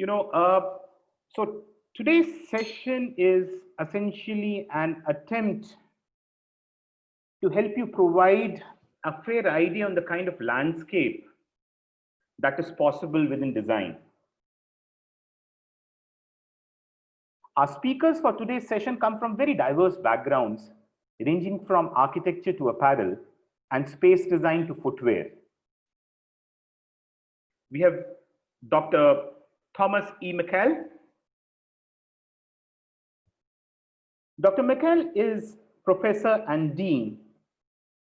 You know, so today's session is essentially an attempt to help you provide a fair idea on the kind of landscape that is possible within design. Our speakers for today's session come from very diverse backgrounds, ranging from architecture to apparel and space design to footwear. We have Dr. Thomas E. Mical. Dr. Mical is professor and dean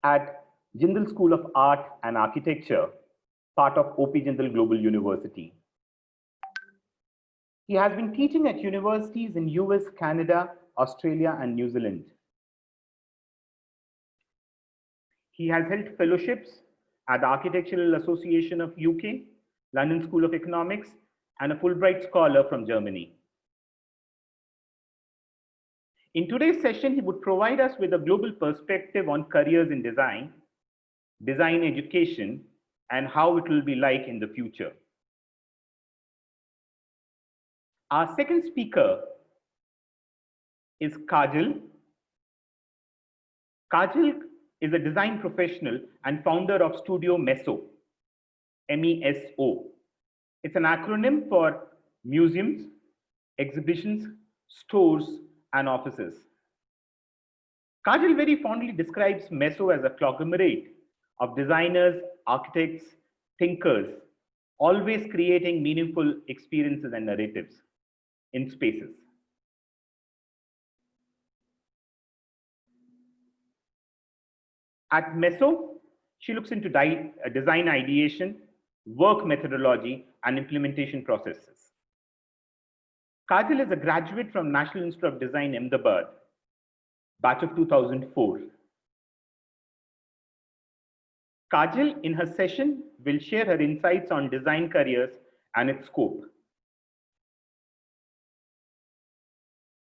at Jindal School of Art and Architecture, part of OP Jindal Global University. He has been teaching at universities in US, Canada, Australia, and New Zealand. He has held fellowships at the Architectural Association of UK, London School of Economics, and a Fulbright Scholar from Germany. In today's session, he would provide us with a global perspective on careers in design, design education, and how it will be like in the future. Our second speaker is Kajal. Kajal is a design professional and founder of Studio MESO, MESO. It's an acronym for museums, exhibitions, stores, and offices. Kajal very fondly describes MESO as a conglomerate of designers, architects, thinkers, always creating meaningful experiences and narratives in spaces. At MESO, she looks into design ideation, work methodology, and implementation processes. Kajal is a graduate from National Institute of Design, Ahmedabad, batch of 2004. Kajal, in her session, will share her insights on design careers and its scope.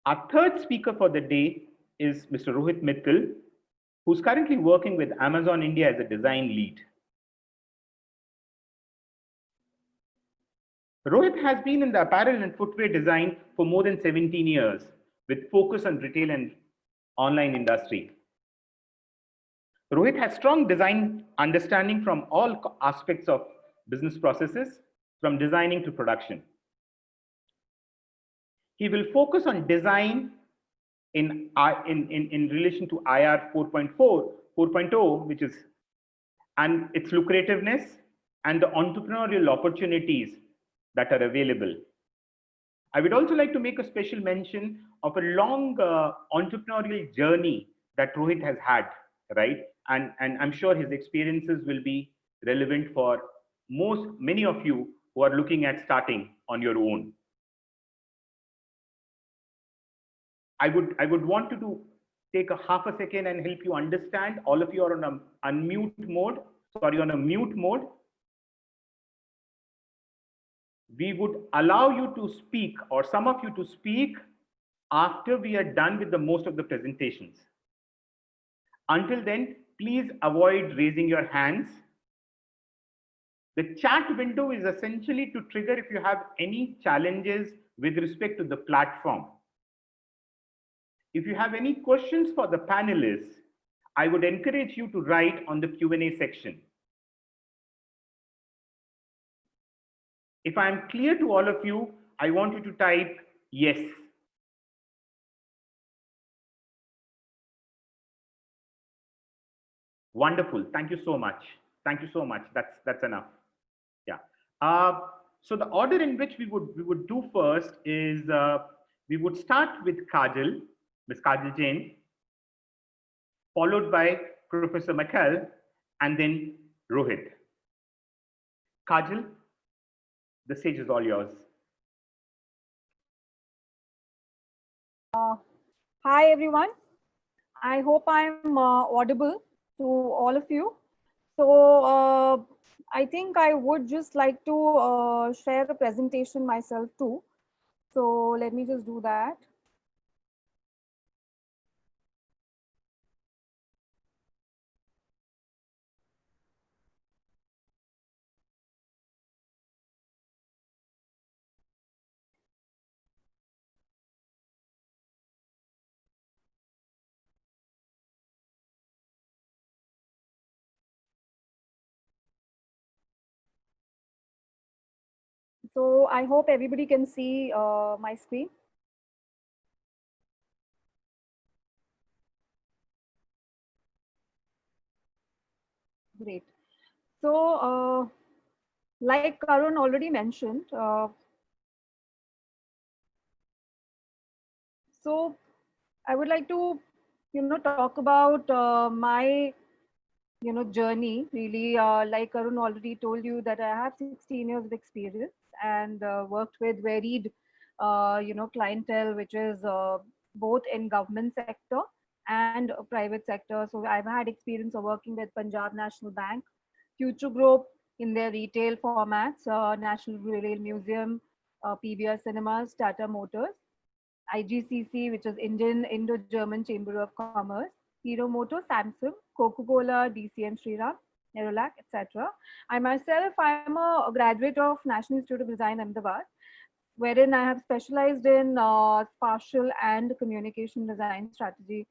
Our third speaker for the day is Mr. Rohit Mical, who's currently working with Amazon India as a design lead. Rohit has been in the apparel and footwear design for more than 17 years, with focus on retail and online industry. Rohit has strong design understanding from all aspects of business processes, from designing to production. He will focus on design in relation to IR 4.0, which is, and its lucrativeness and the entrepreneurial opportunities that are available. I would also like to make a special mention of a long entrepreneurial journey that Rohit has had, right? And I'm sure his experiences will be relevant for many of you who are looking at starting on your own. I would want to take a half a second and help you understand. All of you are on a mute mode. We would allow you to speak, or some of you to speak, after we are done with the most of the presentations. Until then, please avoid raising your hands. The chat window is essentially to trigger if you have any challenges with respect to the platform. If you have any questions for the panelists, I would encourage you to write on the Q&A section. If I am clear to all of you, I want you to type yes. Wonderful. Thank you so much. Thank you so much. That's enough. Yeah. So the order in which we would do first is we would start with Kajal, Ms. Kajal Jain, followed by Professor Mical, and then Rohit. Kajal, the stage is all yours. Hi, everyone. I hope I'm audible to all of you. So I think I would just like to share a presentation myself too. So let me just do that. So I hope everybody can see my screen. Great. So, like Karun already mentioned, so I would like to, talk about my, journey. Really, like Karun already told you that I have 16 years of experience and worked with varied, clientele, which is both in government sector and private sector. So I've had experience of working with Punjab National Bank, Future Group in their retail formats, National Rail Museum, PVR Cinemas, Tata Motors, IGCC, which is Indian Indo-German Chamber of Commerce, Hero Moto, Samsung, Coca-Cola, DCM Shriram, Nerolac, etc. I myself, I am a graduate of National Institute of Design, Ahmedabad, wherein I have specialized in spatial and communication design strategy.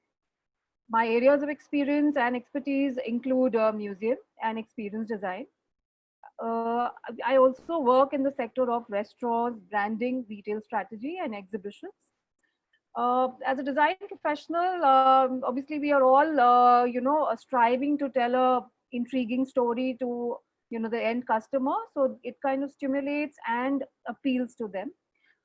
My areas of experience and expertise include museum and experience design. Uh, I also work in the sector of restaurants, branding, retail strategy, and exhibitions. As a design professional, obviously we are all, striving to tell a intriguing story to, the end customer. So it kind of stimulates and appeals to them.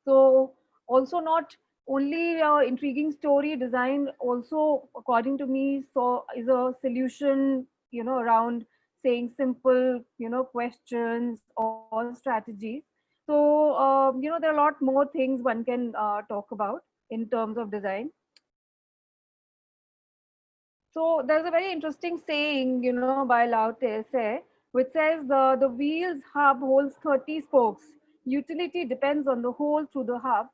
So also not only intriguing story design, also according to me, so is a solution, around saying simple, questions or strategies. So, there are a lot more things one can talk about in terms of design. So there's a very interesting saying, by Lao Tse, which says the wheel's hub holds 30 spokes. Utility depends on the hole through the hub.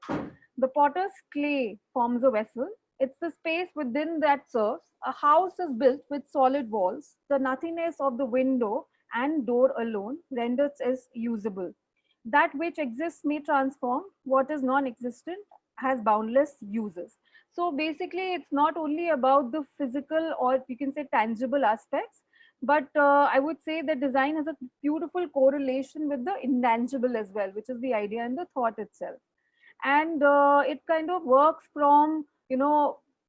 The potter's clay forms a vessel. It's the space within that serves. A house is built with solid walls. The nothingness of the window and door alone renders it usable. That which exists may transform. What is non-existent has boundless uses. So basically, it's not only about the physical or you can say tangible aspects, but I would say that design has a beautiful correlation with the intangible as well, which is the idea and the thought itself. And it kind of works from,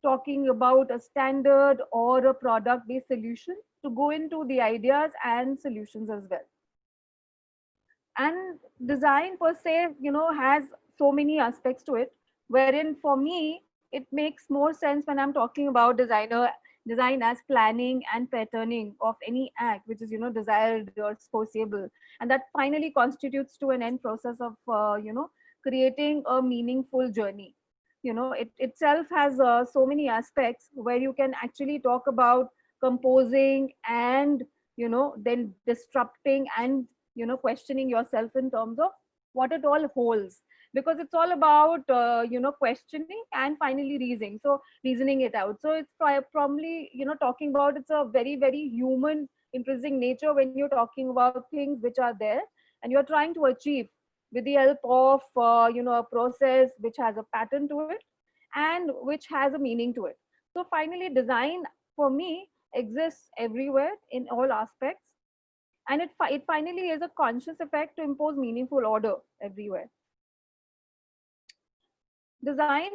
talking about a standard or a product based solution to go into the ideas and solutions as well. And design per se, has so many aspects to it, wherein for me it makes more sense when I'm talking about design as planning and patterning of any act which is, desired or foreseeable, and that finally constitutes to an end process of, creating a meaningful journey. It itself has so many aspects where you can actually talk about composing and, then disrupting and, questioning yourself in terms of what it all holds, because it's all about, questioning and finally reasoning it out. So it's probably, talking about, it's a very very human intrinsic nature when you're talking about things which are there and you're trying to achieve with the help of, a process which has a pattern to it and which has a meaning to it. So finally design for me exists everywhere in all aspects, and it finally is a conscious effect to impose meaningful order everywhere. Design,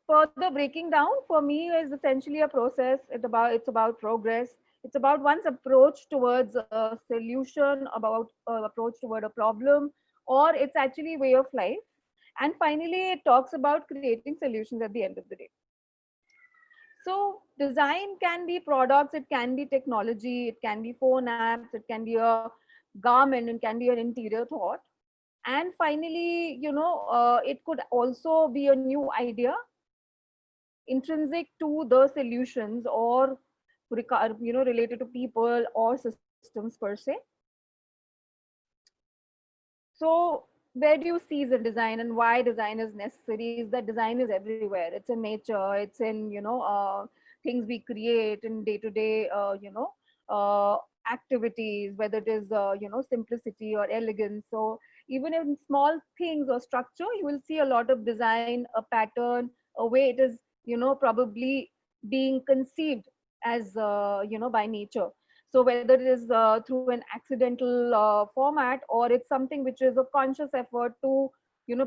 further breaking down, for me is essentially a process. It's about progress. It's about one's approach towards a solution, about approach toward a problem, or it's actually way of life. And finally it talks about creating solutions at the end of the day. So design can be products, it can be technology, it can be phone apps, it can be a garment, it can be an interior thought. And finally, it could also be a new idea intrinsic to the solutions or related to people or systems per se. So where do you see the design and why design is necessary is that design is everywhere. It's in nature, it's in, things we create in day to day, activities, whether it is, simplicity or elegance. So even in small things or structure, you will see a lot of design, a pattern, a way it is, probably being conceived as, by nature. So whether it is through an accidental format, or it's something which is a conscious effort to,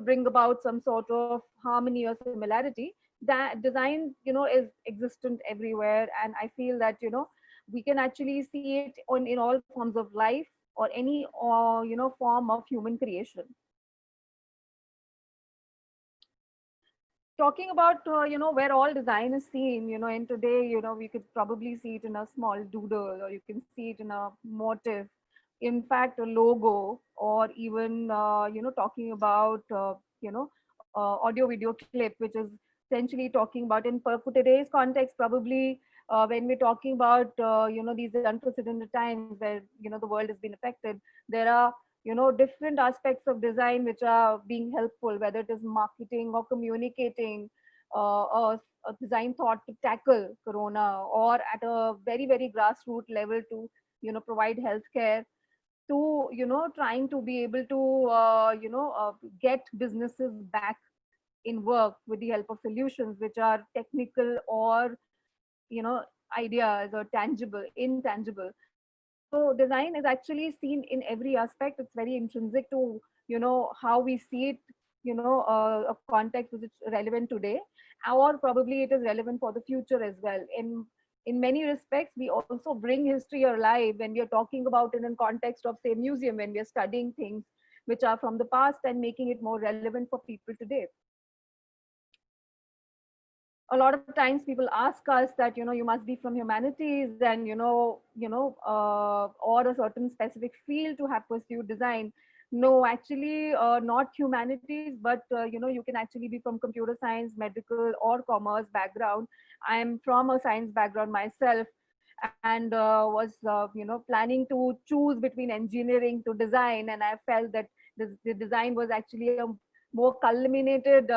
bring about some sort of harmony or similarity, that design, is existent everywhere. And I feel that, we can actually see it in all forms of life, or any, form of human creation. Talking about, where all design is seen, and today, we could probably see it in a small doodle, or you can see it in a motif, in fact a logo, or even, talking about, audio video clip, which is essentially talking about, in for today's context, probably, when we're talking about, these unprecedented times where, the world has been affected, there are, different aspects of design which are being helpful, whether it is marketing or communicating, a design thought to tackle corona, or at a very, very grassroots level to, provide healthcare, to, trying to be able to, get businesses back in work with the help of solutions which are technical, or, you know ideas, or tangible, intangible. So design is actually seen in every aspect. It's very intrinsic to, how we see it, a context which is relevant today, or probably it is relevant for the future as well. In many respects, we also bring history alive when we are talking about it in context of, say, museum, when we are studying things which are from the past and making it more relevant for people today. A lot of times people ask us that, you must be from humanities, and, or a certain specific field to have pursued design. No, actually, not humanities, but, you can actually be from computer science, medical, or commerce background. I'm from a science background myself, and was, planning to choose between engineering to design, and I felt that the design was actually a more culminated,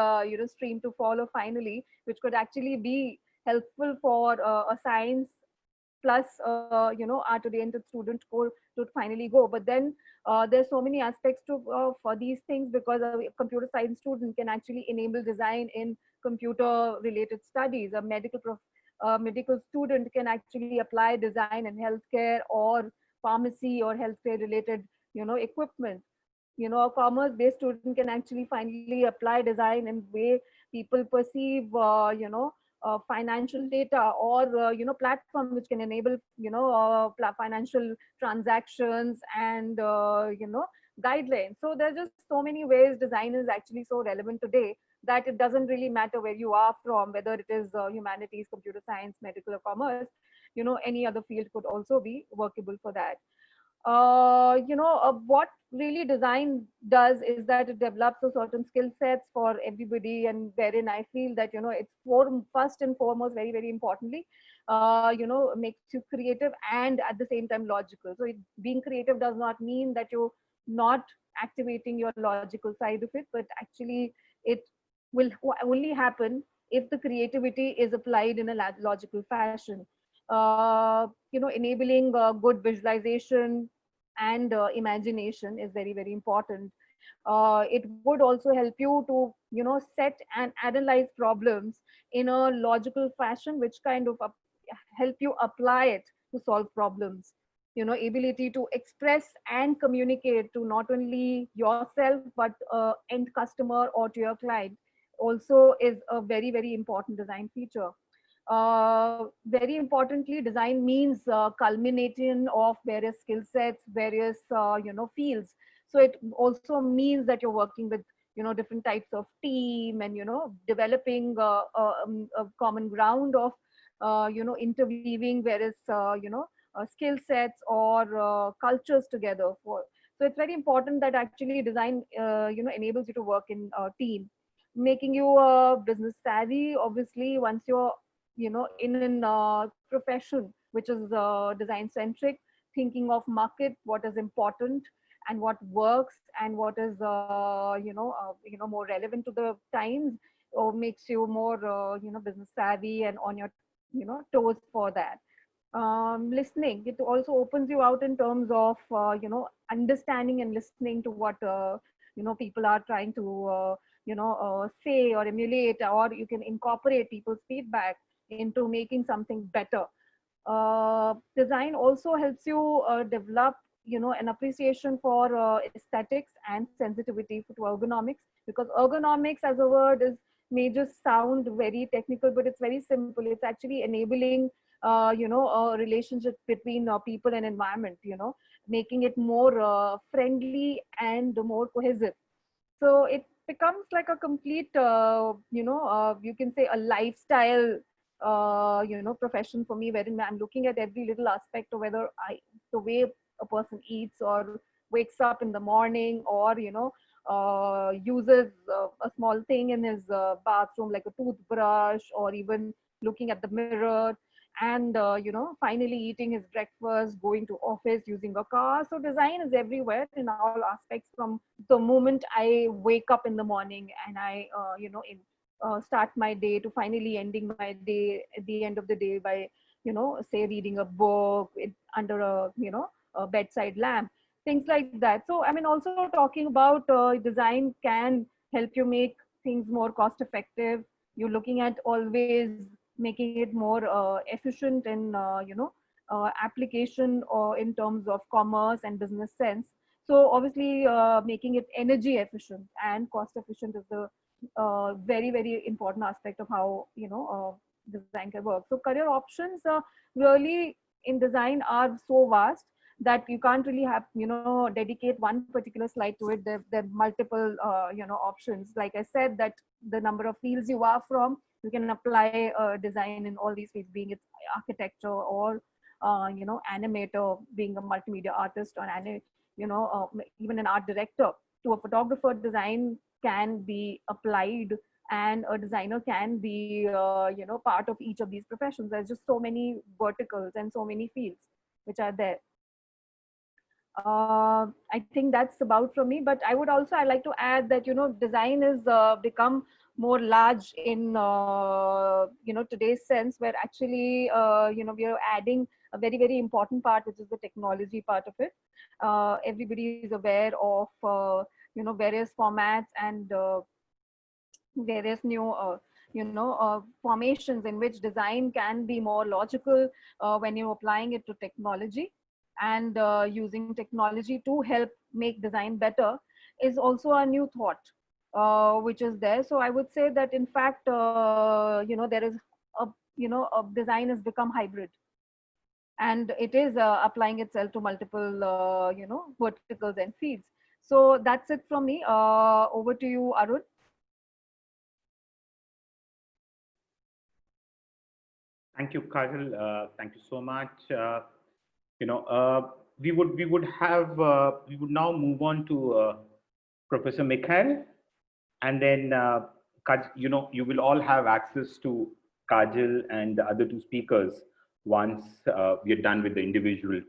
stream to follow finally, which could actually be helpful for a science plus, art oriented student to finally go. But then there's so many aspects to, for these things, because a computer science student can actually enable design in computer related studies. A medical student can actually apply design in healthcare, or pharmacy, or healthcare related, equipment. A commerce based student can actually finally apply design in way people perceive, financial data, or, platform which can enable, financial transactions, and, guidelines. So there's just so many ways design is actually so relevant today, that it doesn't really matter where you are from, whether it is humanities, computer science, medical, or commerce. Any other field could also be workable for that. What really design does is that it develops a certain skill sets for everybody, and wherein I feel that, it's first and foremost, very, very importantly, makes you creative and at the same time logical. So being creative does not mean that you're not activating your logical side of it, but actually it will only happen if the creativity is applied in a logical fashion. Enabling good visualization and imagination is very, very important. It would also help you to, set and analyze problems in a logical fashion, which kind of help you apply it to solve problems. Ability to express and communicate to not only yourself, but end customer, or to your client, also is a very, very important design feature. Very importantly, design means culmination of various skill sets, various, fields. So it also means that you're working with, different types of team, and, developing a common ground of, interweaving various, skill sets, or cultures together. So it's very important that actually design, enables you to work in a team, making you business savvy. Obviously, once you're, in a profession which is design centric, thinking of market, what is important, and what works, and what is, more relevant to the times, or makes you more, business savvy and on your, toes for that. Listening, it also opens you out in terms of, understanding and listening to what, people are trying to, say or emulate, or you can incorporate people's feedback into making something better. Design also helps you develop, an appreciation for aesthetics and sensitivity to ergonomics, because ergonomics as a word may just sound very technical, but it's very simple. It's actually enabling, a relationship between people and environment, making it more friendly and more cohesive. So it becomes like a complete, you can say a lifestyle, profession for me, wherein I'm looking at every little aspect of whether the way a person eats or wakes up in the morning, or, uses a small thing in his bathroom, like a toothbrush, or even looking at the mirror, and, finally eating his breakfast, going to office, using a car. So design is everywhere in all aspects, from the moment I wake up in the morning and I, start my day, to finally ending my day at the end of the day by, say reading a book under a, a bedside lamp, things like that. So I mean, also talking about design can help you make things more cost effective. You're looking at always making it more efficient in, application, or in terms of commerce and business sense. So obviously, making it energy efficient and cost efficient is the very, very important aspect of how, design can work. So career options really in design are so vast that you can't really have, dedicate one particular slide to it. There are multiple, options. Like I said, that the number of fields you are from, you can apply design in all these fields, being it architecture, or animator, being a multimedia artist, or even an art director. To a photographer, design can be applied, and a designer can be, part of each of these professions. There's just so many verticals and so many fields which are there. I think that's about from me, but I like to add that, design is become more large in, today's sense, where actually, we are adding a very, very important part, which is the technology part of it. Everybody is aware of, various formats and various new, formations in which design can be more logical when you're applying it to technology. And using technology to help make design better is also a new thought which is there. So I would say that, in fact, there is a, a design has become hybrid, and it is applying itself to multiple, verticals and fields. So that's it from me. Over to you, Arun. Thank you, Kajal. Thank you so much. We would now move on to Professor Mical, and then you will all have access to Kajal and the other two speakers once we are done with the individual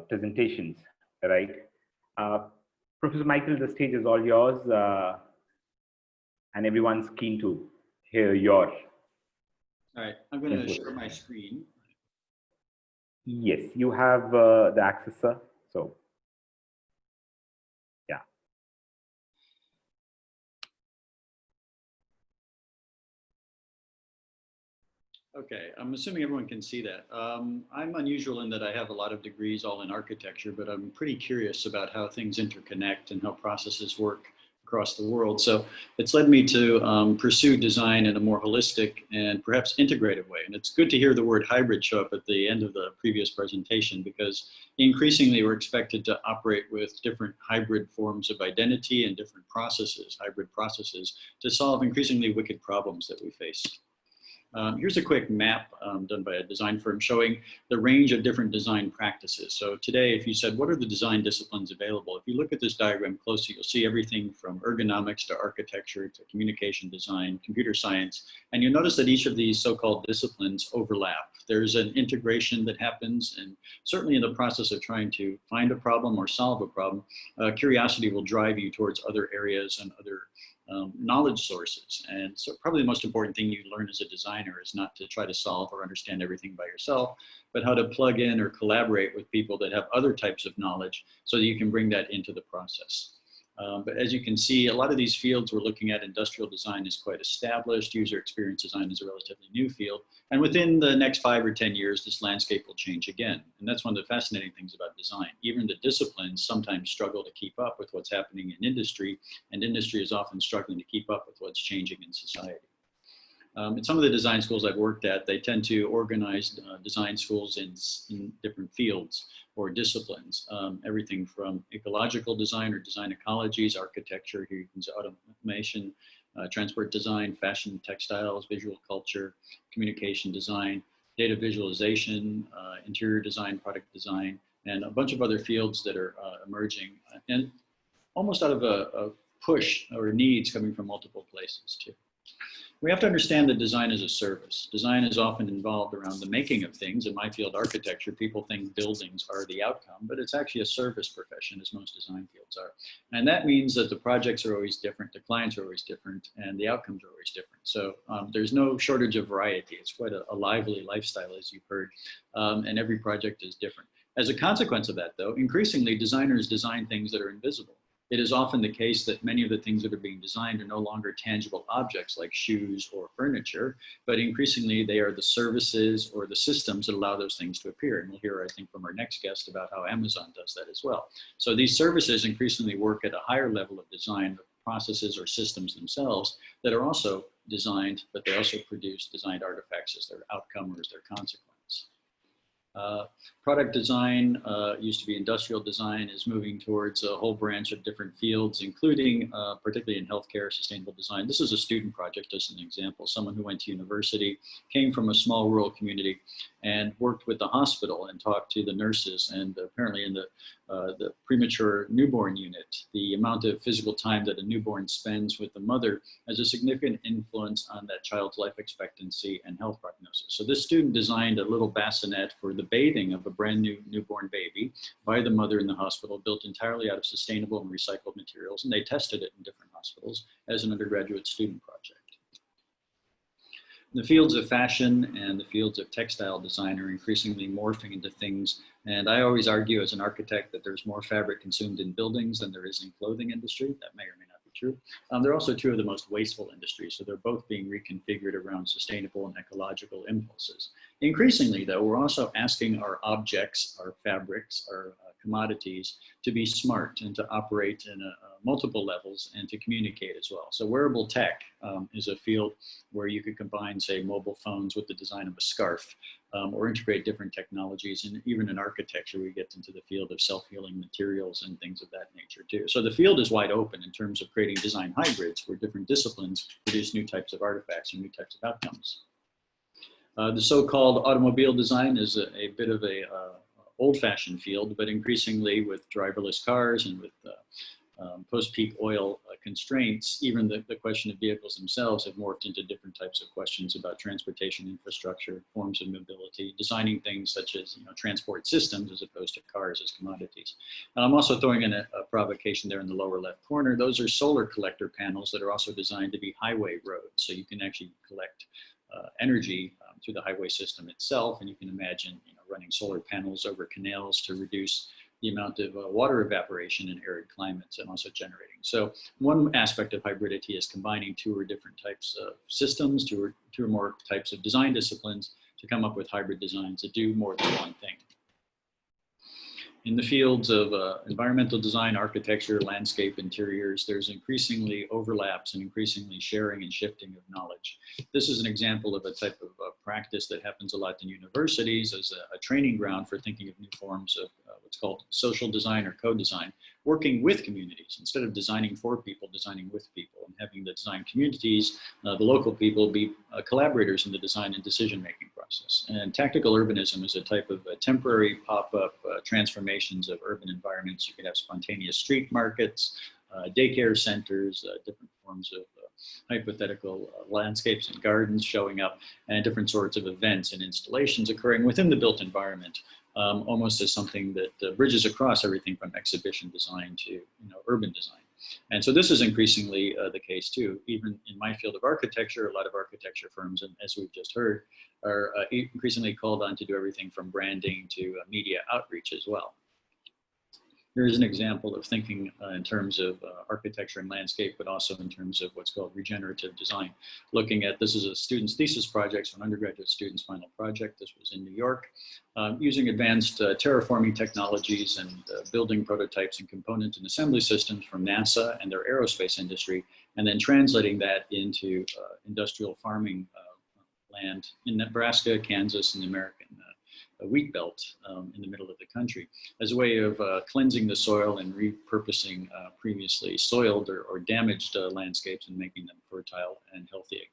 presentations, right? Professor Mical, the stage is all yours, and everyone's keen to hear your. All right, I'm going to share my screen. Yes, you have the access, sir. So, yeah. Okay, I'm assuming everyone can see that. I'm unusual in that I have a lot of degrees all in architecture, but I'm pretty curious about how things interconnect and how processes work across the world. So it's led me to pursue design in a more holistic and perhaps integrative way. And it's good to hear the word hybrid show up at the end of the previous presentation, because increasingly we're expected to operate with different hybrid forms of identity and different processes, hybrid processes, to solve increasingly wicked problems that we face. Here's a quick map done by a design firm showing the range of different design practices. So today, if you said, what are the design disciplines available? If you look at this diagram closely, you'll see everything from ergonomics to architecture to communication design, computer science. And you'll notice that each of these so-called disciplines overlap. There's an integration that happens, and certainly in the process of trying to find a problem or solve a problem, curiosity will drive you towards other areas and other knowledge sources. And so probably the most important thing you learn as a designer is not to try to solve or understand everything by yourself, but how to plug in or collaborate with people that have other types of knowledge so that you can bring that into the process. But as you can see, a lot of these fields we're looking at, industrial design is quite established. User experience design is a relatively new field. And within the next 5 or 10 years, this landscape will change again. And that's one of the fascinating things about design. Even the disciplines sometimes struggle to keep up with what's happening in industry, and industry is often struggling to keep up with what's changing in society. In some of the design schools I've worked at, they tend to organize design schools in different fields or disciplines. Everything from ecological design or design ecologies, architecture, here you can see automation, transport design, fashion, textiles, visual culture, communication design, data visualization, interior design, product design, and a bunch of other fields that are emerging, and almost out of a push or needs coming from multiple places too. We have to understand that design is a service. Design is often involved around the making of things. In my field, architecture, people think buildings are the outcome, but it's actually a service profession, as most design fields are. And that means that the projects are always different, the clients are always different, and the outcomes are always different. So there's no shortage of variety. It's quite a lively lifestyle, as you've heard, and every project is different. As a consequence of that, though, increasingly designers design things that are invisible. It is often the case that many of the things that are being designed are no longer tangible objects like shoes or furniture, but increasingly they are the services or the systems that allow those things to appear. And we'll hear, I think, from our next guest about how Amazon does that as well. So these services increasingly work at a higher level of design, the processes or systems themselves that are also designed, but they also produce designed artifacts as their outcome or as their consequence. Product design, used to be industrial design, is moving towards a whole branch of different fields, including particularly in healthcare, sustainable design. This is a student project as an example. Someone who went to university, came from a small rural community, and worked with the hospital and talked to the nurses. And apparently in the premature newborn unit, the amount of physical time that a newborn spends with the mother has a significant influence on that child's life expectancy and health prognosis. So this student designed a little bassinet for the bathing of a brand new newborn baby by the mother in the hospital, built entirely out of sustainable and recycled materials. And they tested it in different hospitals as an undergraduate student project. The fields of fashion and the fields of textile design are increasingly morphing into things. And I always argue as an architect that there's more fabric consumed in buildings than there is in clothing industry. That may or may not be true. They're also two of the most wasteful industries. So they're both being reconfigured around sustainable and ecological impulses. Increasingly though, we're also asking our objects, our fabrics, our commodities to be smart and to operate in multiple levels and to communicate as well. So wearable tech is a field where you could combine, say, mobile phones with the design of a scarf, or integrate different technologies. And even in architecture, we get into the field of self-healing materials and things of that nature too. So the field is wide open in terms of creating design hybrids where different disciplines produce new types of artifacts and new types of outcomes. The so-called automobile design is a bit of a old-fashioned field, but increasingly with driverless cars and with post-peak oil constraints, even the question of vehicles themselves have morphed into different types of questions about transportation infrastructure, forms of mobility, designing things such as transport systems as opposed to cars as commodities. And I'm also throwing in a provocation there in the lower left corner. Those are solar collector panels that are also designed to be highway roads. So you can actually collect energy through the highway system itself, and you can imagine running solar panels over canals to reduce the amount of water evaporation in arid climates, and also generating. So one aspect of hybridity is combining two or different types of systems, two or more types of design disciplines to come up with hybrid designs that do more than one thing. In the fields of environmental design, architecture, landscape, interiors, there's increasingly overlaps and increasingly sharing and shifting of knowledge. This is an example of a type of practice that happens a lot in universities as a training ground for thinking of new forms of what's called social design or co-design, working with communities instead of designing for people, designing with people, and having the design communities, the local people, be collaborators in the design and decision-making process. And tactical urbanism is a type of temporary pop-up transformations of urban environments. You could have spontaneous street markets, daycare centers, different forms of hypothetical landscapes and gardens showing up, and different sorts of events and installations occurring within the built environment, almost as something that bridges across everything from exhibition design to urban design. And so this is increasingly the case too. Even in my field of architecture, a lot of architecture firms, and as we've just heard, are increasingly called on to do everything from branding to media outreach as well. Here is an example of thinking in terms of architecture and landscape, but also in terms of what's called regenerative design. Looking at, this is a student's thesis project, so an undergraduate student's final project. This was in New York, using advanced terraforming technologies and building prototypes and component and assembly systems from NASA and their aerospace industry, and then translating that into industrial farming land in Nebraska, Kansas, and the American wheat belt in the middle of the country, as a way of cleansing the soil and repurposing previously soiled or damaged landscapes and making them fertile and healthy again.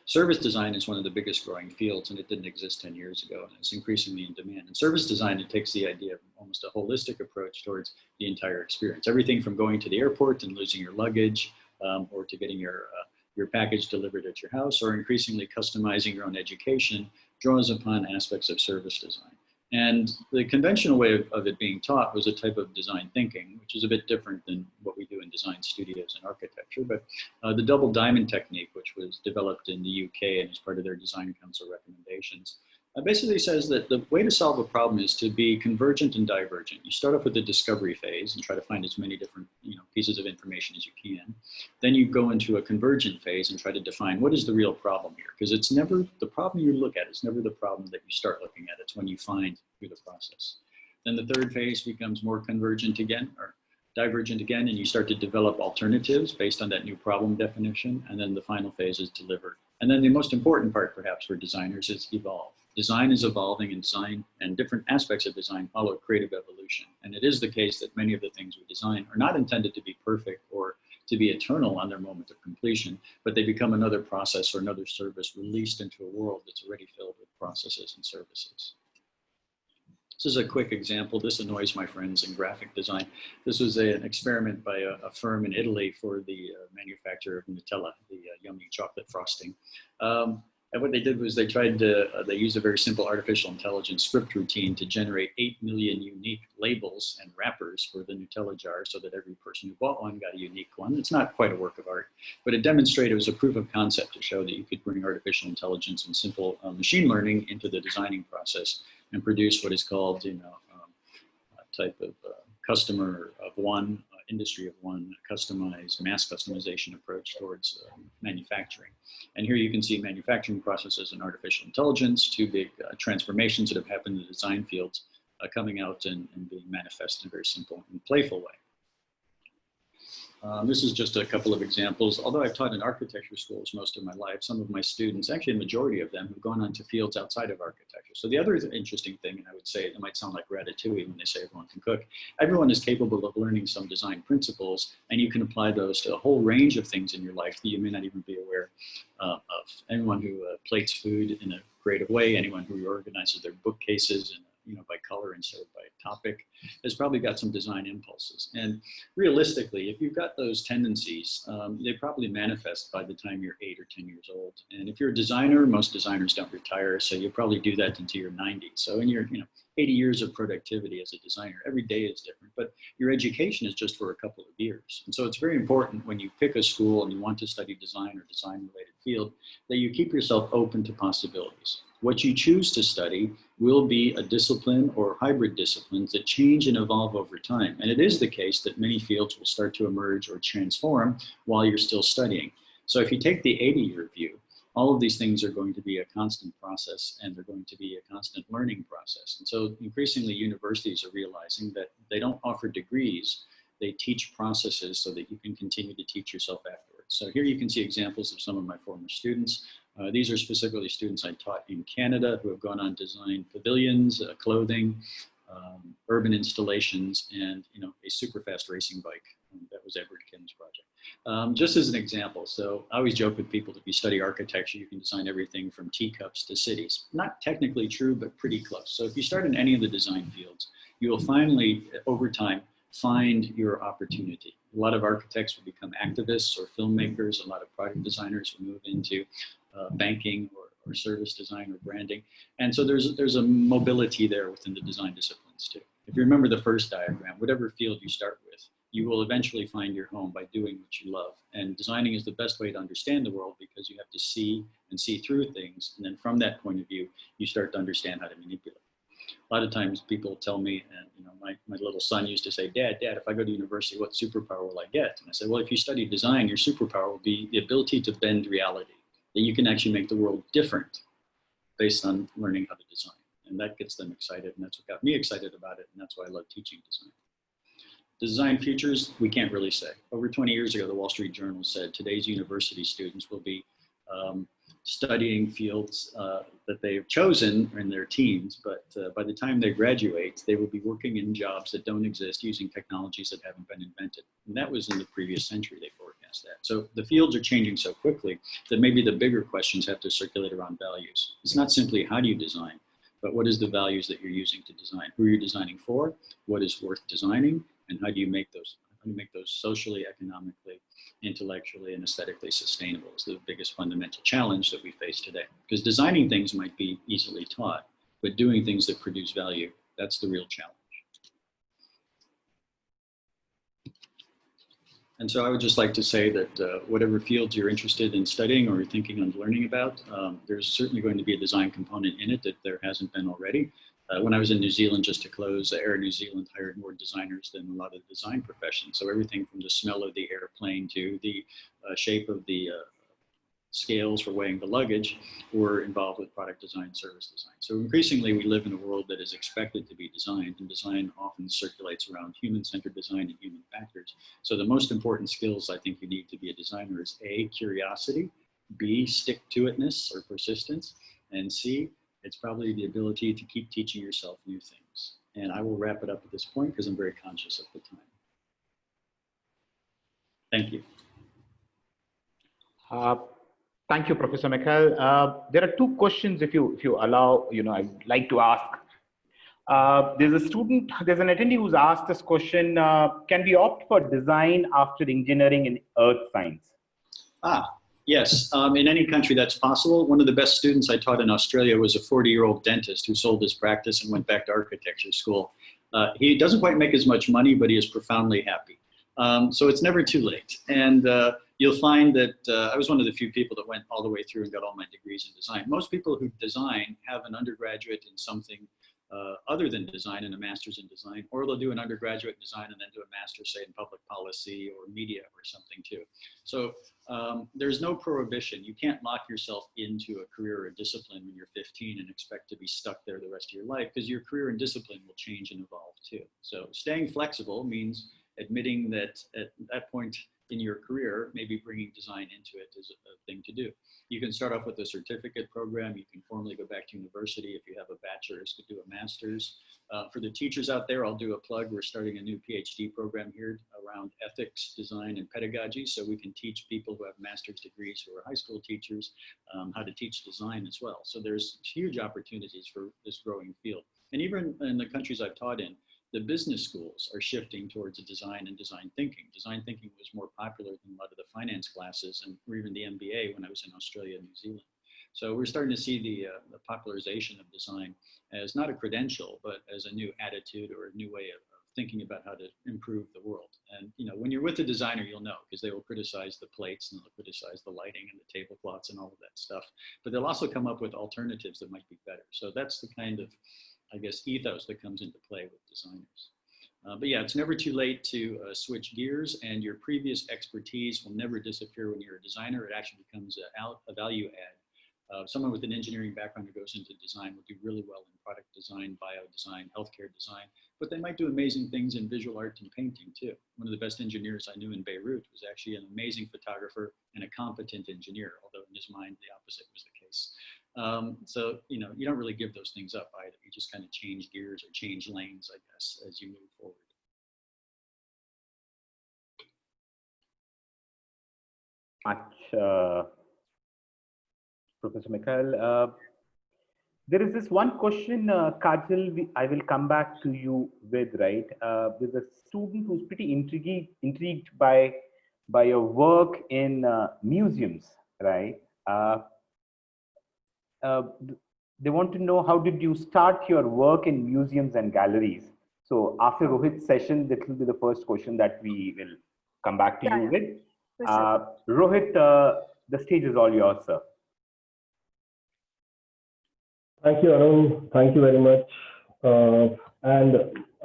Service design is one of the biggest growing fields, and it didn't exist 10 years ago, and it's increasingly in demand. In service design, it takes the idea of almost a holistic approach towards the entire experience. Everything from going to the airport and losing your luggage, or to getting your package delivered at your house, or increasingly customizing your own education, draws upon aspects of service design. And the conventional way of it being taught was a type of design thinking, which is a bit different than what we do in design studios and architecture. But the double diamond technique, which was developed in the UK and is part of their design council recommendations, basically says that the way to solve a problem is to be convergent and divergent. You start off with the discovery phase and try to find as many different pieces of information as you can. Then you go into a convergent phase and try to define what is the real problem here, because it's never the problem you look at. It's never the problem that you start looking at. It's when you find through the process. Then the third phase becomes more convergent again, or divergent again, and you start to develop alternatives based on that new problem definition. And then the final phase is deliver. And then the most important part, perhaps, for designers is evolve. Design is evolving, and design and different aspects of design follow creative evolution. And it is the case that many of the things we design are not intended to be perfect or to be eternal on their moment of completion, but they become another process or another service released into a world that's already filled with processes and services. This is a quick example. This annoys my friends in graphic design. This was an experiment by a firm in Italy for the manufacture of Nutella, the yummy chocolate frosting. And what they did was they used a very simple artificial intelligence script routine to generate 8 million unique labels and wrappers for the Nutella jar, so that every person who bought one got a unique one. It's not quite a work of art, but it demonstrated, it was a proof of concept to show that you could bring artificial intelligence and simple machine learning into the designing process and produce what is called, a type of customer of one, industry of one, customized mass customization approach towards manufacturing. And here you can see manufacturing processes and artificial intelligence, two big transformations that have happened in the design fields coming out and being manifest in a very simple and playful way. This is just a couple of examples. Although I've taught in architecture schools most of my life, some of my students, actually a majority of them, have gone on to fields outside of architecture. So the other interesting thing, and I would say it might sound like ratatouille when they say everyone can cook, everyone is capable of learning some design principles, and you can apply those to a whole range of things in your life that you may not even be aware of. Anyone who plates food in a creative way, anyone who organizes their bookcases and by color instead of by topic, has probably got some design impulses. And realistically, if you've got those tendencies, they probably manifest by the time you're 8 or 10 years old. And if you're a designer, most designers don't retire, so you'll probably do that until you're 90. So in your 80 years of productivity as a designer, every day is different, but your education is just for a couple of years. And so it's very important when you pick a school and you want to study design or design-related field, that you keep yourself open to possibilities. What you choose to study will be a discipline or hybrid disciplines that change and evolve over time. And it is the case that many fields will start to emerge or transform while you're still studying. So if you take the 80-year view, all of these things are going to be a constant process, and they're going to be a constant learning process. And so increasingly universities are realizing that they don't offer degrees, they teach processes so that you can continue to teach yourself afterwards. So here you can see examples of some of my former students. These are specifically students I taught in Canada who have gone on to design pavilions, clothing, urban installations, and a super fast racing bike. That was Edward Kim's project. Just as an example, so I always joke with people, if you study architecture, you can design everything from teacups to cities. Not technically true, but pretty close. So if you start in any of the design fields, you will finally, over time, find your opportunity. A lot of architects will become activists or filmmakers. A lot of product designers will move into banking or service design or branding. And so there's a mobility there within the design disciplines too. If you remember the first diagram, whatever field you start with, you will eventually find your home by doing what you love. And designing is the best way to understand the world, because you have to see and see through things. And then from that point of view, you start to understand how to manipulate. A lot of times people tell me, and you know, my little son used to say, Dad, if I go to university, what superpower will I get? And I said, well, if you study design, your superpower will be the ability to bend reality, that you can actually make the world different based on learning how to design. And that gets them excited, and that's what got me excited about it, and that's why I love teaching design. Design futures, we can't really say. Over 20 years ago, the Wall Street Journal said today's university students will be studying fields that they've chosen in their teens, but by the time they graduate, they will be working in jobs that don't exist using technologies that haven't been invented. And that was in the previous century, they forecast that. So the fields are changing so quickly that maybe the bigger questions have to circulate around values. It's not simply how do you design, but what is the values that you're using to design? Who are you designing for? What is worth designing? And how do you make those socially, economically, intellectually, and aesthetically sustainable is the biggest fundamental challenge that we face today. Because designing things might be easily taught, but doing things that produce value, that's the real challenge. And so I would just like to say that whatever fields you're interested in studying or you're thinking on learning about, there's certainly going to be a design component in it that there hasn't been already. When I was in New Zealand, just to close, Air New Zealand hired more designers than a lot of the design professions. So everything from the smell of the airplane to the shape of the scales for weighing the luggage were involved with product design, service design. So increasingly, we live in a world that is expected to be designed, and design often circulates around human-centered design and human factors. So the most important skills I think you need to be a designer is A, curiosity, B, stick-to-itness or persistence, and C, it's probably the ability to keep teaching yourself new things. And I will wrap it up at this point because I'm very conscious of the time. Thank you. Thank you, Professor Mical. There are two questions, if you allow, I'd like to ask. There's an attendee who's asked this question, can we opt for design after engineering in earth science? Yes, in any country that's possible. One of the best students I taught in Australia was a 40-year-old dentist who sold his practice and went back to architecture school. He doesn't quite make as much money, but he is profoundly happy. So it's never too late. And you'll find that I was one of the few people that went all the way through and got all my degrees in design. Most people who design have an undergraduate in something other than design and a master's in design, or they'll do an undergraduate in design and then do a master's, say, in public policy or media or something too. So there's no prohibition. You can't lock yourself into a career or a discipline when you're 15 and expect to be stuck there the rest of your life, because your career and discipline will change and evolve too. So staying flexible means admitting that at that point in your career, maybe bringing design into it is a thing to do. You can start off with a certificate program. You can formally go back to university if you have a bachelor's to do a master's. For the teachers out there, I'll do a plug. We're starting a new PhD program here around ethics, design, and pedagogy. So we can teach people who have master's degrees who are high school teachers how to teach design as well. So there's huge opportunities for this growing field. And even in the countries I've taught in, the business schools are shifting towards design and design thinking. Design thinking was more popular than a lot of the finance classes or even the MBA when I was in Australia and New Zealand. So we're starting to see the popularization of design as not a credential, but as a new attitude or a new way of thinking about how to improve the world. And when you're with a designer, you'll know, because they will criticize the plates and they'll criticize the lighting and the tablecloths and all of that stuff. But they'll also come up with alternatives that might be better. So that's the kind of, I guess, ethos that comes into play with designers. But yeah, it's never too late to switch gears, and your previous expertise will never disappear when you're a designer. It actually becomes a value add. Someone with an engineering background who goes into design will do really well in product design, bio design, healthcare design, but they might do amazing things in visual art and painting too. One of the best engineers I knew in Beirut was actually an amazing photographer and a competent engineer, although in his mind the opposite was the case. So, you don't really give those things up either. You just kind of change gears or change lanes, I guess, as you move forward. Much, Professor Mical. There is this one question, Kajal, I will come back to you with, right? There's a student who's pretty intrigued by your work in museums, right? They want to know, how did you start your work in museums and galleries? So after Rohit's session, this will be the first question that we will come back to you with. Sure. Rohit, the stage is all yours, sir. Thank you, Arun. Thank you very much And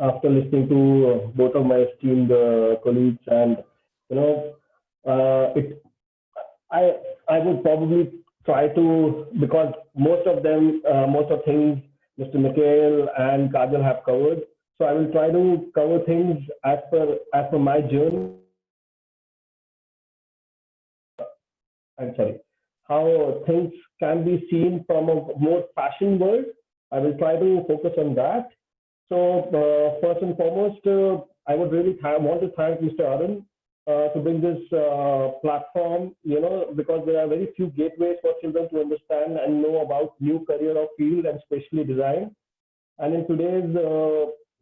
after listening to both of my esteemed colleagues, and you know, it I I would probably try to, because most of them, most of things Mr. Mical and Kajal have covered. So I will try to cover things as per my journey. I'm sorry, how things can be seen from a more fashion world. I will try to focus on that. So first and foremost, I would really want to thank Mr. Arun to bring this platform, because there are very few gateways for children to understand and know about new career or field, and especially design. And in today's,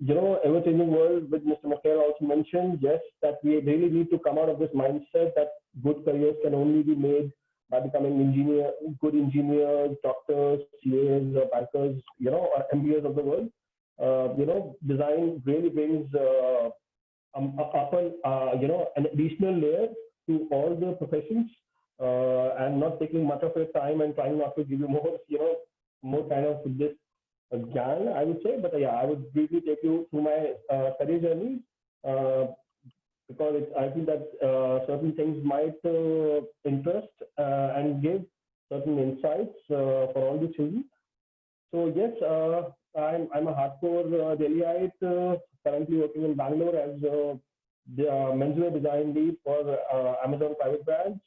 ever-changing world, which Mr. Michael also mentioned, yes, that we really need to come out of this mindset that good careers can only be made by becoming good engineers, doctors, CAs, or bankers, or MBAs of the world. Design really brings an additional layer to all the professions, and not taking much of your time and trying not to give you more, more kind of this gyan, I would say. But yeah, I would briefly take you through my career journey, because I think that certain things might interest and give certain insights for all the children. So yes, I'm a hardcore Delhiite, currently working in Bangalore as the menswear design lead for Amazon private brands,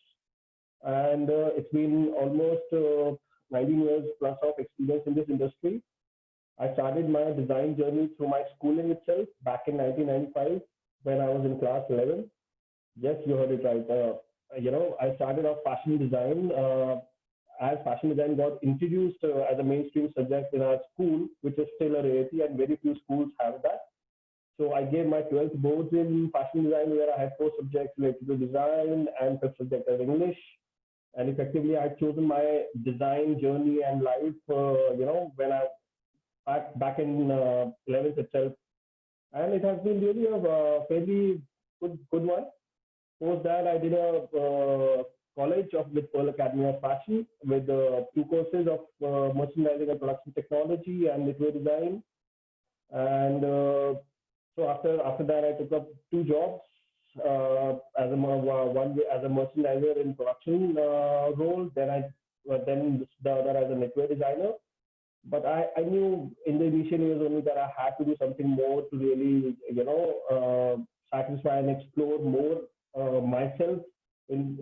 and it's been almost 19 years plus of experience in this industry. I started my design journey through my schooling itself back in 1995 when I was in class 11. Yes, you heard it right. I started off fashion design. As fashion design got introduced as a mainstream subject in our school, which is still a rarity and very few schools have that. So I gave my 12th boards in fashion design, where I had 4 subjects related to design and 5th subject as English. And effectively, I'd chosen my design journey and life, when I back in 11th itself. And it has been really a fairly good one. Post that, I did a college with Pearl Academy of Fashion with 2 courses of merchandising and production technology and knitwear design. And so after that, I took up 2 jobs, one as a merchandiser in production role, then the other as a knitwear designer. But I knew in the initial years only that I had to do something more to really, satisfy and explore more myself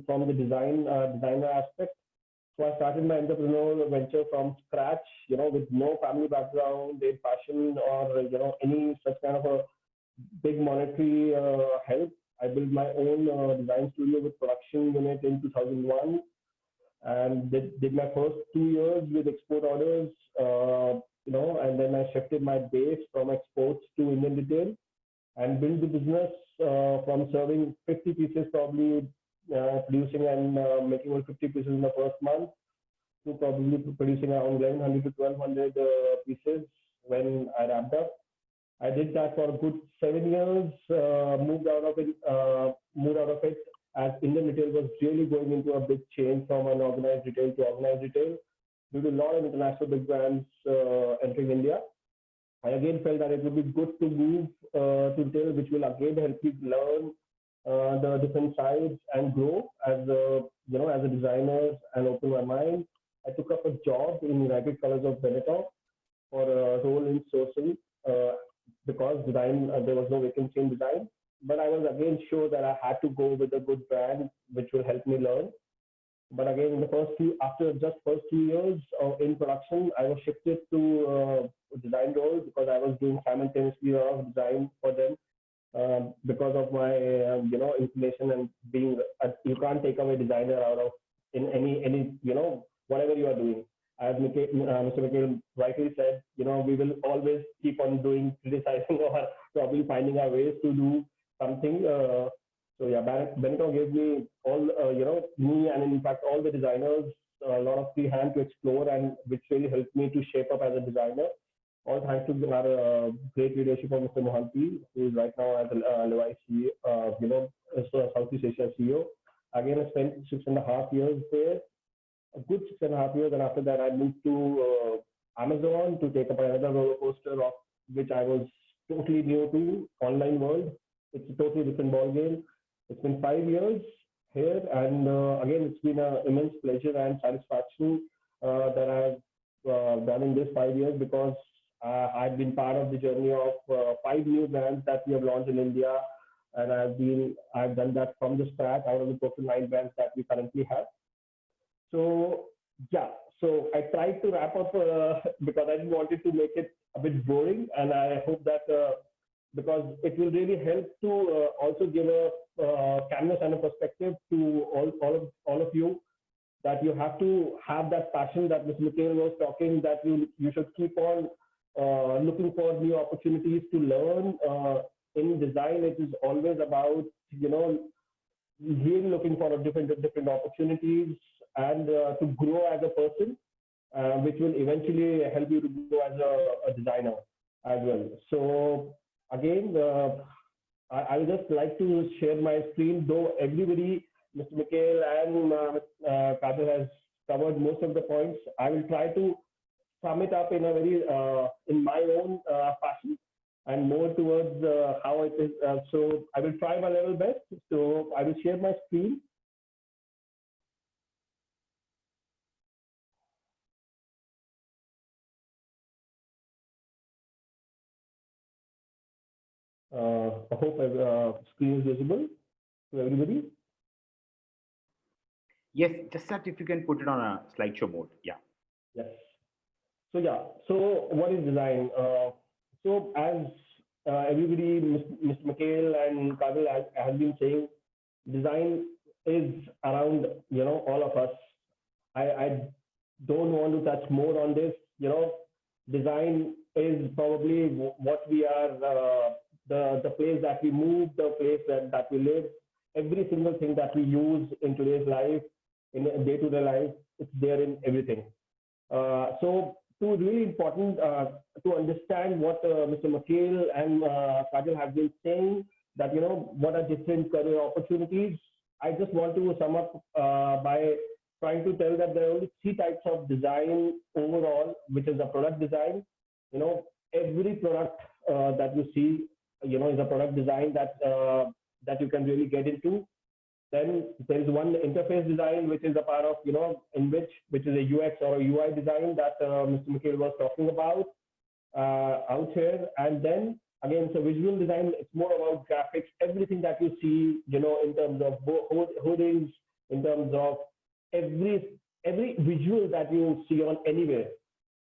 from the designer aspect. So I started my entrepreneurial venture from scratch, with no family background in fashion or any such kind of a big monetary help. I built my own design studio with production unit in 2001, and did my first 2 years with export orders, and then I shifted my base from exports to Indian retail and built the business from serving 50 pieces, probably producing and making over 50 pieces in the first month, to probably producing around 1100 to 1200 pieces when I wrapped up. I did that for a good 7 years, moved out of it as Indian retail was really going into a big change from unorganized retail to organized retail due to a lot of international big brands entering India. I again felt that it would be good to move to retail, which will again help you learn the different sides and grow as a designer and open my mind. I took up a job in United Colors of Benetton for a role in sourcing because design there was no vacancy in design. But I was again sure that I had to go with a good brand which will help me learn. But again, in the after just first 2 years in production, I was shifted to design role because I was doing simultaneously a lot of design for them because of my inclination and being you can't take away designer out of in any whatever you are doing. As Mr. Mical rightly said, we will always keep on doing criticizing or probably finding our ways to do something. So yeah, Benetton gave me all, me and in fact all the designers a lot of free hand to explore, and which really helped me to shape up as a designer. All thanks to our great leadership of Mr. Mohanty, who is right now as a Levi CEO, Southeast Asia CEO. Again, I spent 6.5 years there, a good 6.5 years, and after that I moved to Amazon to take up another roller coaster of which I was totally new to, online world. It's a totally different ball game. It's been 5 years here, and again, it's been an immense pleasure and satisfaction that I've done in this 5 years, because I've been part of the journey of 5 new brands that we have launched in India, and I've done that from the scratch out of the total 9 brands that we currently have. So yeah, so I tried to wrap up because I didn't want it to make it a bit boring, and I hope that because it will really help to also give a canvas and a perspective to all of you, that you have to have that passion that Mr. Mical was talking, that you should keep on looking for new opportunities to learn. In design, it is always about, really looking for different opportunities and to grow as a person, which will eventually help you to grow as a designer as well. So again, I would just like to share my screen, though everybody, Mr. Mical and Kajal has covered most of the points. I will try to sum it up in a very, in my own fashion, and more towards how it is. So I will try my level best. So I will share my screen. I hope screen is visible to everybody. Yes, just that if you can put it on a slideshow mode. Yeah. Yes. So yeah, so what is design? So as everybody, Mr. Mical and Kajal has been saying, design is around, all of us. I don't want to touch more on this. Design is probably what we are, the place that we move, the place that we live. Every single thing that we use in today's life, in day-to-day life, it's there in everything. So really important to understand what Mr. Mical and Kajal have been saying, that, what are different career opportunities. I just want to sum up by trying to tell that there are only 3 types of design overall, which is the product design. Every product that you see, is a product design that you can really get into. Then there is one interface design, which is a part of, which is a UX or a UI design that Mr. Mical was talking about out here. And then again, so visual design, it's more about graphics, everything that you see, in terms of hoardings, in terms of every visual that you see on anywhere.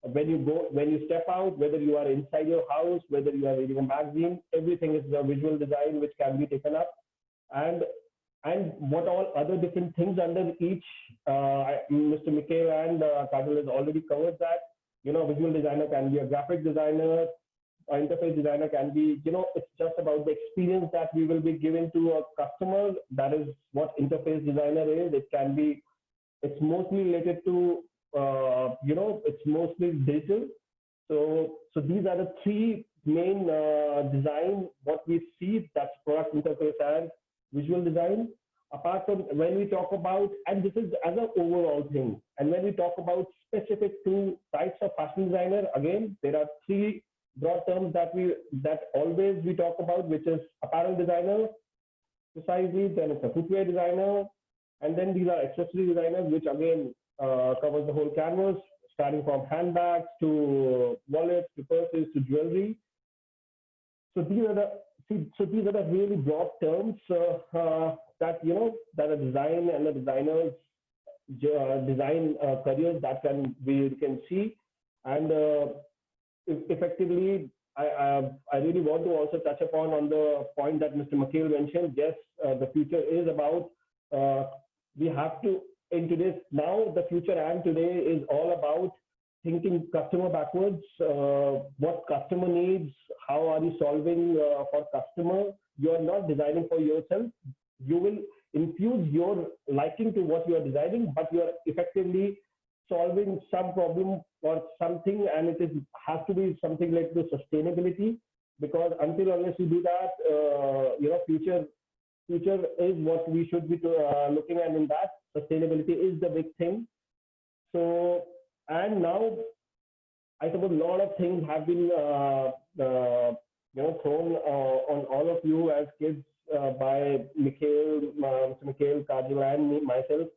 When you step out, whether you are inside your house, whether you are reading a magazine, everything is a visual design which can be taken up. And what all other different things under each, Mr. Mical and Kajal has already covered that. Visual designer can be a graphic designer, an interface designer can be, it's just about the experience that we will be giving to a customer. That is what interface designer is. It's mostly related to, it's mostly digital. So these are the 3 main design, what we see, that's product, interface, and visual design. Apart from when we talk about, and this is as an overall thing, and when we talk about specific to types of fashion designer, again, there are 3 broad terms that always we talk about, which is apparel designer, precisely, then it's a footwear designer, and then these are accessory designers, which again covers the whole canvas, starting from handbags to wallets to purses to jewelry. So these are the really broad terms that that a design and a designer's design careers that we can see. And effectively, I really want to also touch upon on the point that Mr. Mical mentioned. Yes, the future is about, we have to, in today's, now the future and today is all about thinking customer backwards, what customer needs, how are you solving for customer. You are not designing for yourself. You will infuse your liking to what you are designing, but you are effectively solving some problem or something, and has to be something like the sustainability, because unless you do that, future is what we should be looking at. In that, sustainability is the big thing. So, and now I suppose a lot of things have been thrown on all of you as kids by Mical, Mr. Mical, Kajal, and myself.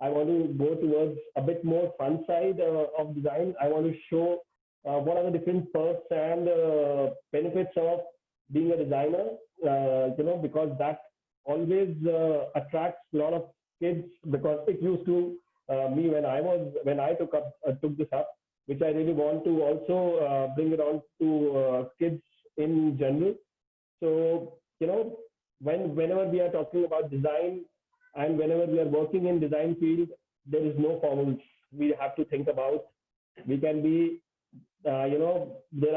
I want to go towards a bit more fun side of design. I want to show what are the different perks and benefits of being a designer. Because that always attracts a lot of kids. Because it used to me when I took this up, which I really want to also bring it on to kids in general. So whenever we are talking about design and whenever we are working in design field, there is no formals we have to think about. We can be, there are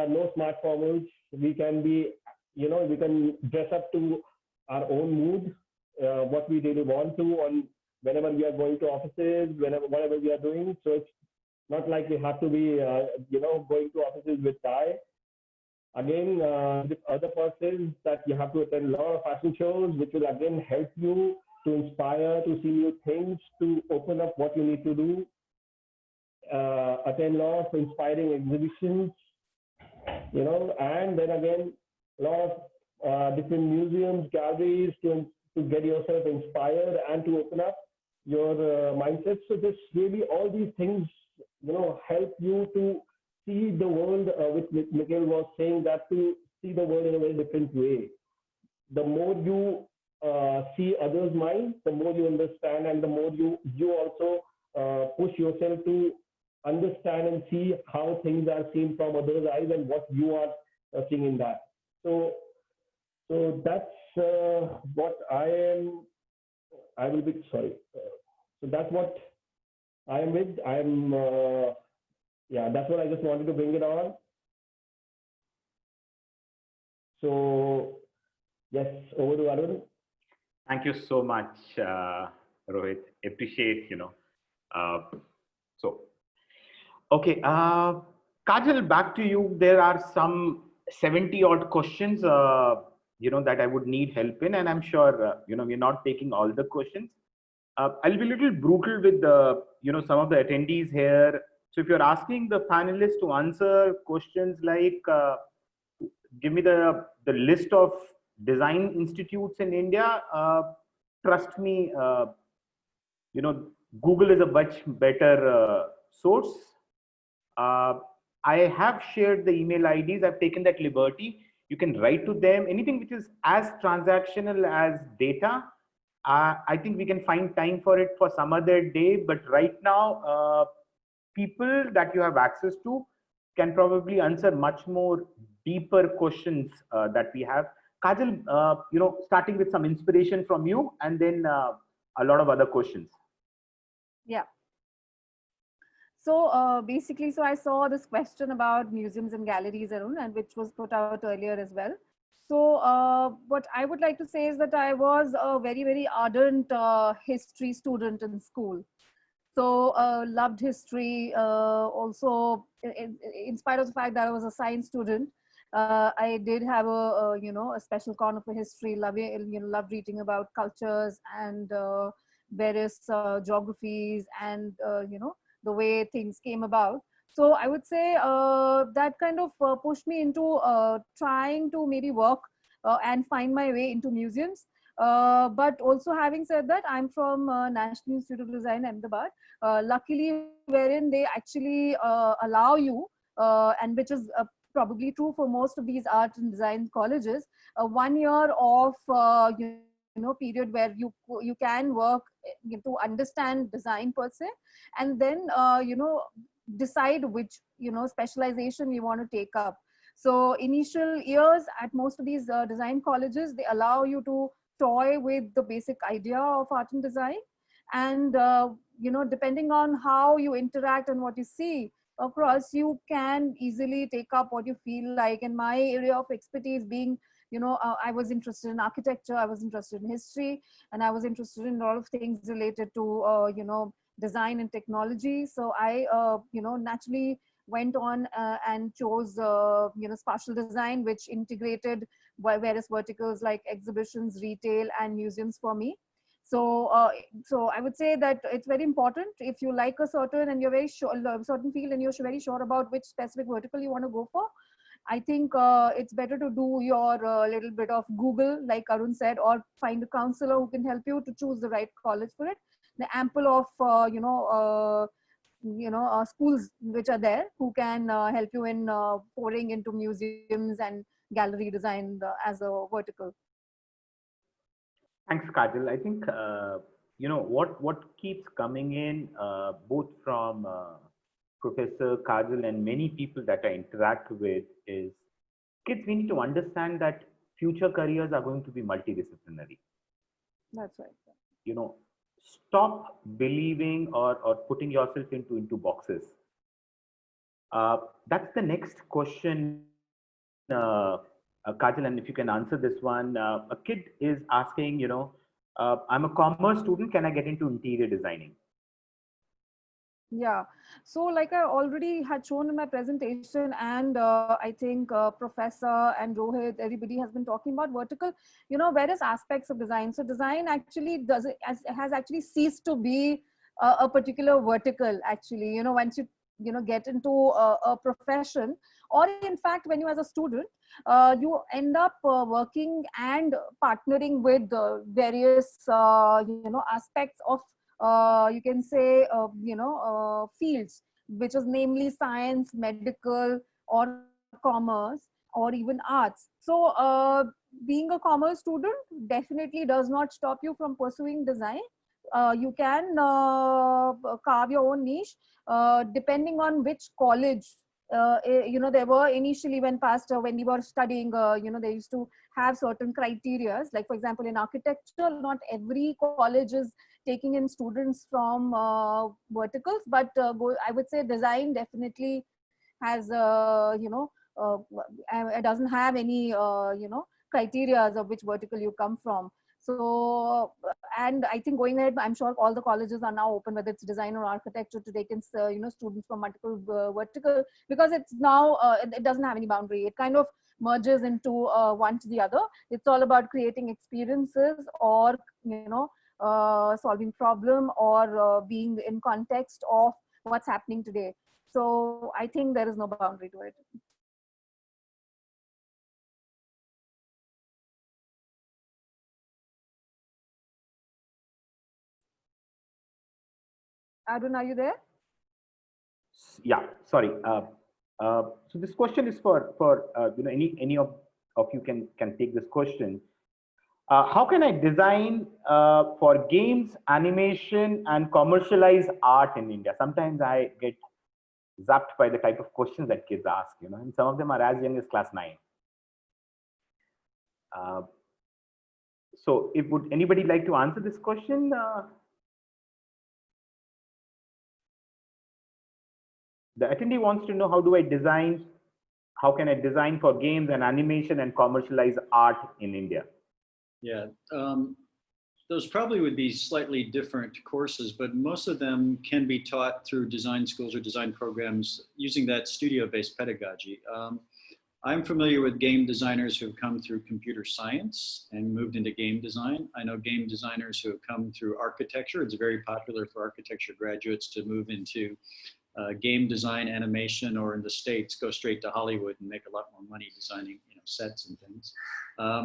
no smart formals. We can be, we can dress up to our own mood, what we really want to on whenever we are going to offices, whatever we are doing. So it's not like we have to be, going to offices with tie. Again, the other part is that you have to attend a lot of fashion shows, which will again help you to inspire, to see new things, to open up what you need to do. Attend a lot of inspiring exhibitions, and then again, a lot of different museums, galleries to get yourself inspired and to open up your mindset. So this really, all these things, help you to see the world, which Mical was saying, that to see the world in a very different way. The more you see others' minds, the more you understand, and the more you also push yourself to understand and see how things are seen from others' eyes and what you are seeing in that. So that's what I am. I will be sorry. So that's what I am with. That's what I just wanted to bring it on. So yes, over to Arun. Thank you so much, Rohit. Appreciate, okay. Kajal, back to you. There are some 70 odd questions, that I would need help in, and I'm sure, we're not taking all the questions. I'll be a little brutal with some of the attendees here. So if you're asking the panelists to answer questions like, give me the list of design institutes in India, trust me, Google is a much better source. I have shared the email IDs. I've taken that liberty. You can write to them. Anything which is as transactional as data, I think we can find time for it for some other day. But right now, people that you have access to can probably answer much more deeper questions that we have. Kajal, starting with some inspiration from you, and then a lot of other questions. Yeah. So basically, so I saw this question about museums and galleries, Arun, and which was put out earlier as well. So what I would like to say is that I was a very, very ardent history student in school. So loved history. Also, in spite of the fact that I was a science student, I did have a special corner for history. Loved reading about cultures and various geographies and the way things came about. So I would say that kind of pushed me into trying to maybe work and find my way into museums. But also, having said that, I'm from National Institute of Design, Ahmedabad. Luckily, wherein they actually allow you, and which is probably true for most of these art and design colleges, 1 year of period where you can work to understand design per se, and then decide which specialization you want to take up. So initial years at most of these design colleges, they allow you to toy with the basic idea of art and design, and depending on how you interact and what you see across, you can easily take up what you feel like. And my area of expertise being, I was interested in architecture, I was interested in history, and I was interested in a lot of things related to design and technology. So I naturally went on and chose spatial design, which integrated various verticals like exhibitions, retail, and museums for me. So I would say that it's very important if you like a certain and you're very sure, certain field and you're very sure about which specific vertical you want to go for. I think it's better to do your little bit of Google, like Arun said, or find a counselor who can help you to choose the right college for it. The ample of schools which are there who can help you in pouring into museums and gallery design as a vertical. Thanks, Kajal. I think what keeps coming in both from Professor Kajal and many people that I interact with is kids. We need to understand that future careers are going to be multidisciplinary. That's right. Stop believing or putting yourself into boxes. That's the next question, Kajal, and if you can answer this one. A kid is asking, I'm a commerce student, can I get into interior designing? Yeah, so like I already had shown in my presentation, and I think Professor and Rohit, everybody has been talking about vertical, various aspects of design. So design actually has actually ceased to be a particular vertical. Actually, once you get into a profession, or in fact when you as a student, you end up working and partnering with various aspects of you can say fields, which is namely science, medical, or commerce, or even arts. So being a commerce student definitely does not stop you from pursuing design. You can carve your own niche depending on which college. There were initially when we were studying, they used to have certain criteria. Like for example, in architecture, not every college is taking in students from verticals, but I would say design definitely has it doesn't have any criteria of which vertical you come from. So and I think going ahead, I'm sure all the colleges are now open, whether it's design or architecture, to take in students from multiple vertical, because it's now it doesn't have any boundary. It kind of merges into one to the other. It's all about creating experiences, or solving problem, or being in context of what's happening today. So I think there is no boundary to it. Arun, are you there? Yeah, sorry. So this question is for any of you can take this question. How can I design for games, animation, and commercialize art in India? Sometimes I get zapped by the type of questions that kids ask, and some of them are as young as class 9. So would anybody like to answer this question? The attendee wants to know, how can I design for games and animation and commercialize art in India? Yeah, those probably would be slightly different courses, but most of them can be taught through design schools or design programs using that studio-based pedagogy. I'm familiar with game designers who have come through computer science and moved into game design. I know game designers who have come through architecture. It's very popular for architecture graduates to move into game design, animation, or in the States, go straight to Hollywood and make a lot more money designing sets and things.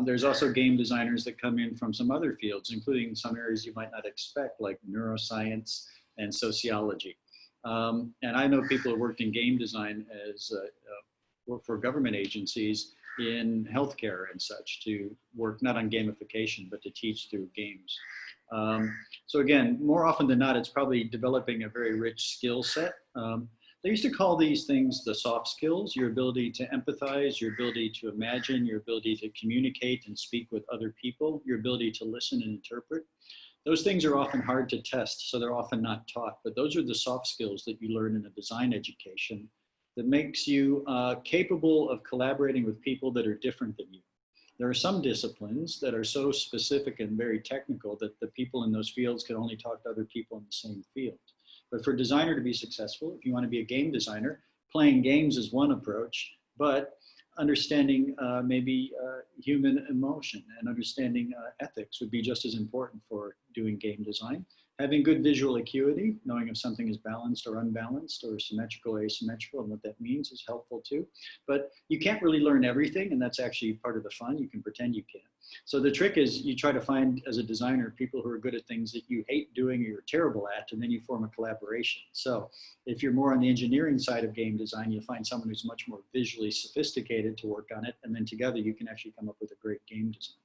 There's also game designers that come in from some other fields, including some areas you might not expect, like neuroscience and sociology. And I know people who worked in game design as work for government agencies in healthcare and such, to work not on gamification, but to teach through games. So again, more often than not, it's probably developing a very rich skill set. They used to call these things the soft skills: your ability to empathize, your ability to imagine, your ability to communicate and speak with other people, your ability to listen and interpret. Those things are often hard to test, so they're often not taught, but those are the soft skills that you learn in a design education that makes you capable of collaborating with people that are different than you. There are some disciplines that are so specific and very technical that the people in those fields can only talk to other people in the same field. But for a designer to be successful, if you want to be a game designer, playing games is one approach, but understanding maybe human emotion and understanding ethics would be just as important for doing game design. Having good visual acuity, knowing if something is balanced or unbalanced or symmetrical or asymmetrical and what that means is helpful too. But you can't really learn everything, and that's actually part of the fun. You can pretend you can. So the trick is you try to find, as a designer, people who are good at things that you hate doing or you're terrible at, and then you form a collaboration. So if you're more on the engineering side of game design, you'll find someone who's much more visually sophisticated to work on it, and then together you can actually come up with a great game design.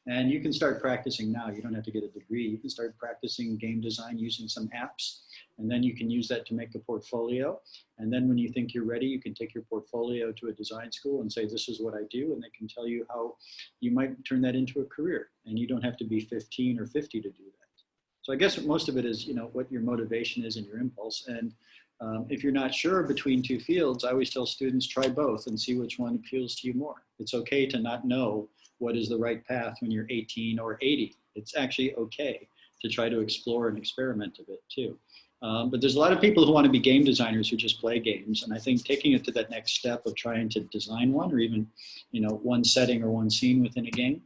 And you can start practicing now. You don't have to get a degree. You can start practicing game design using some apps, and then you can use that to make a portfolio. And then when you think you're ready, you can take your portfolio to a design school and say, this is what I do. And they can tell you how you might turn that into a career. And you don't have to be 15 or 50 to do that. So I guess most of it is, what your motivation is and your impulse. And if you're not sure between two fields, I always tell students, try both and see which one appeals to you more. It's okay to not know what is the right path when you're 18 or 80. It's actually okay to try to explore and experiment a bit too. But there's a lot of people who want to be game designers who just play games. And I think taking it to that next step of trying to design one, or even, one setting or one scene within a game.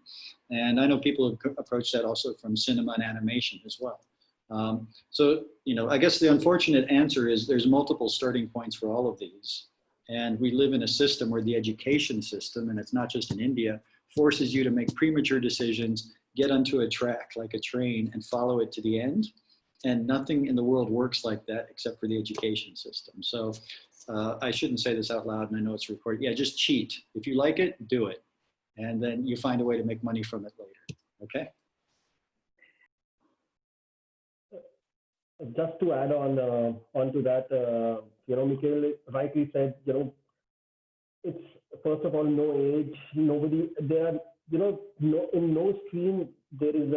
And I know people have approached that also from cinema and animation as well. So, I guess the unfortunate answer is there's multiple starting points for all of these. And we live in a system where the education system, and it's not just in India, forces you to make premature decisions, get onto a track like a train and follow it to the end. And nothing in the world works like that except for the education system. So I shouldn't say this out loud, and I know it's recorded. Yeah, just cheat. If you like it, do it. And then you find a way to make money from it later, okay? Just to add onto that, Mical rightly said, it's first of all, no age, nobody, there are, in no stream, there is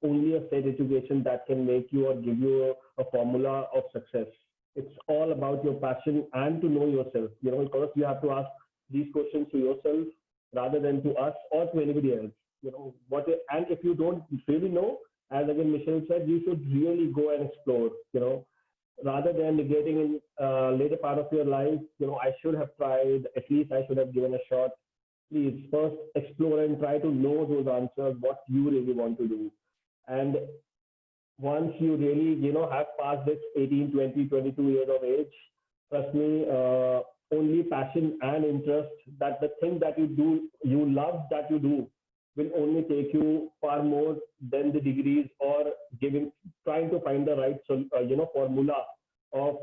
only a set education that can make you or give you a formula of success. It's all about your passion and to know yourself. Because you have to ask these questions to yourself rather than to us or to anybody else. And if you don't really know, as again Michelle said, you should really go and explore. Rather than negating in later part of your life, I should have tried, at least I should have given a shot. Please first explore and try to know those answers, what you really want to do. And once you really, have passed this 18, 20, 22 years of age, trust me, only passion and interest, that the thing that you do, you love that you do, will only take you far more than the degrees or trying to find the right, formula of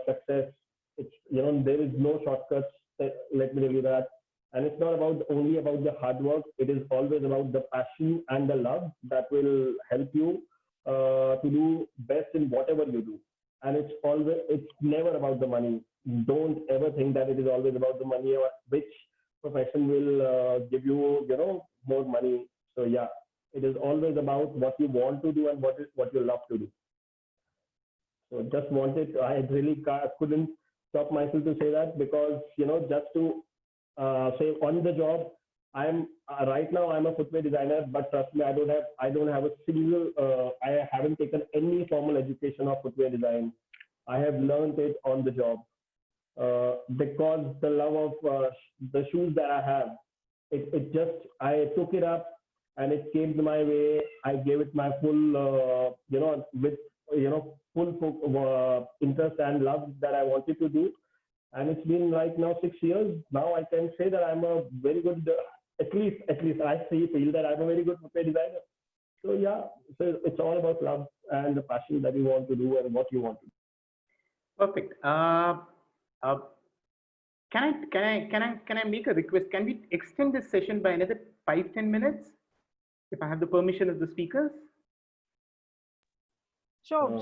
success. It's, there is no shortcuts, let me tell you that. And it's not only about the hard work. It is always about the passion and the love that will help you to do best in whatever you do. And it's never about the money. Don't ever think that it is always about the money or which profession will give you, more money. So yeah, it is always about what you want to do and what you love to do. So I really couldn't stop myself to say that, because, just to say on the job, I'm right now I'm a footwear designer, but trust me, I don't have a single, I haven't taken any formal education of footwear design. I have learned it on the job. Because the love of the shoes that I have, I took it up and it came to my way. I gave it my full, full interest and love that I wanted to do. And it's been right now 6 years. Now I can say that I'm a very good, at least I feel that I'm a very good footwear designer. So yeah, so it's all about love and the passion that you want to do and what you want to do. Perfect. Can I make a request? Can we extend this session by another 5-10 minutes, if I have the permission of the speakers? Sure.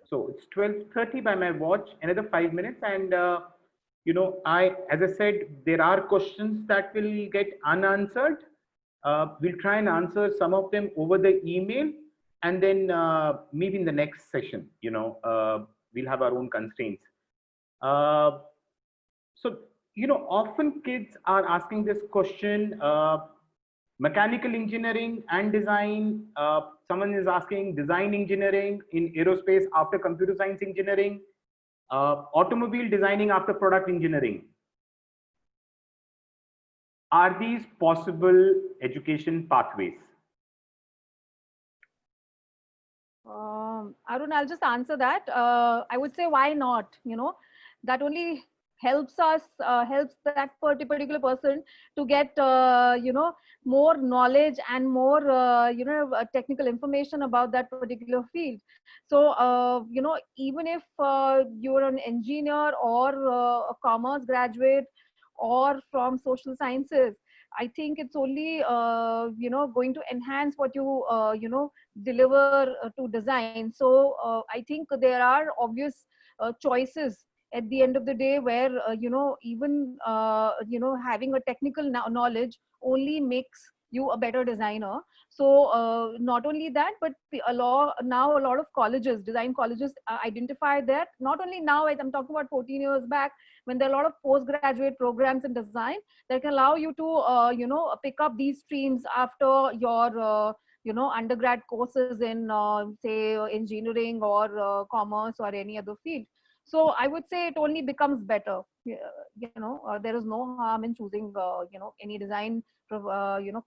So it's 12:30 by my watch. Another 5 minutes, and as I said, there are questions that will get unanswered. We'll try and answer some of them over the email, and then maybe in the next session, we'll have our own constraints. So, often kids are asking this question, mechanical engineering and design. Someone is asking design engineering in aerospace after computer science engineering, automobile designing after product engineering. Are these possible education pathways? Arun, I'll just answer that. I would say, why not? That only helps us, helps that particular person to get, more knowledge and more, technical information about that particular field. So, even if you're an engineer or a commerce graduate or from social sciences, I think it's only, going to enhance what you, deliver to design. So I think there are obvious choices at the end of the day where, even, having a technical knowledge only makes you a better designer. So not only that, but now a lot of colleges, design colleges, identify that. Not only now, I'm talking about 14 years back, when there are a lot of postgraduate programs in design that can allow you to, pick up these streams after your, undergrad courses in, say, engineering or commerce or any other field. So I would say it only becomes better. There is no harm in choosing, any design,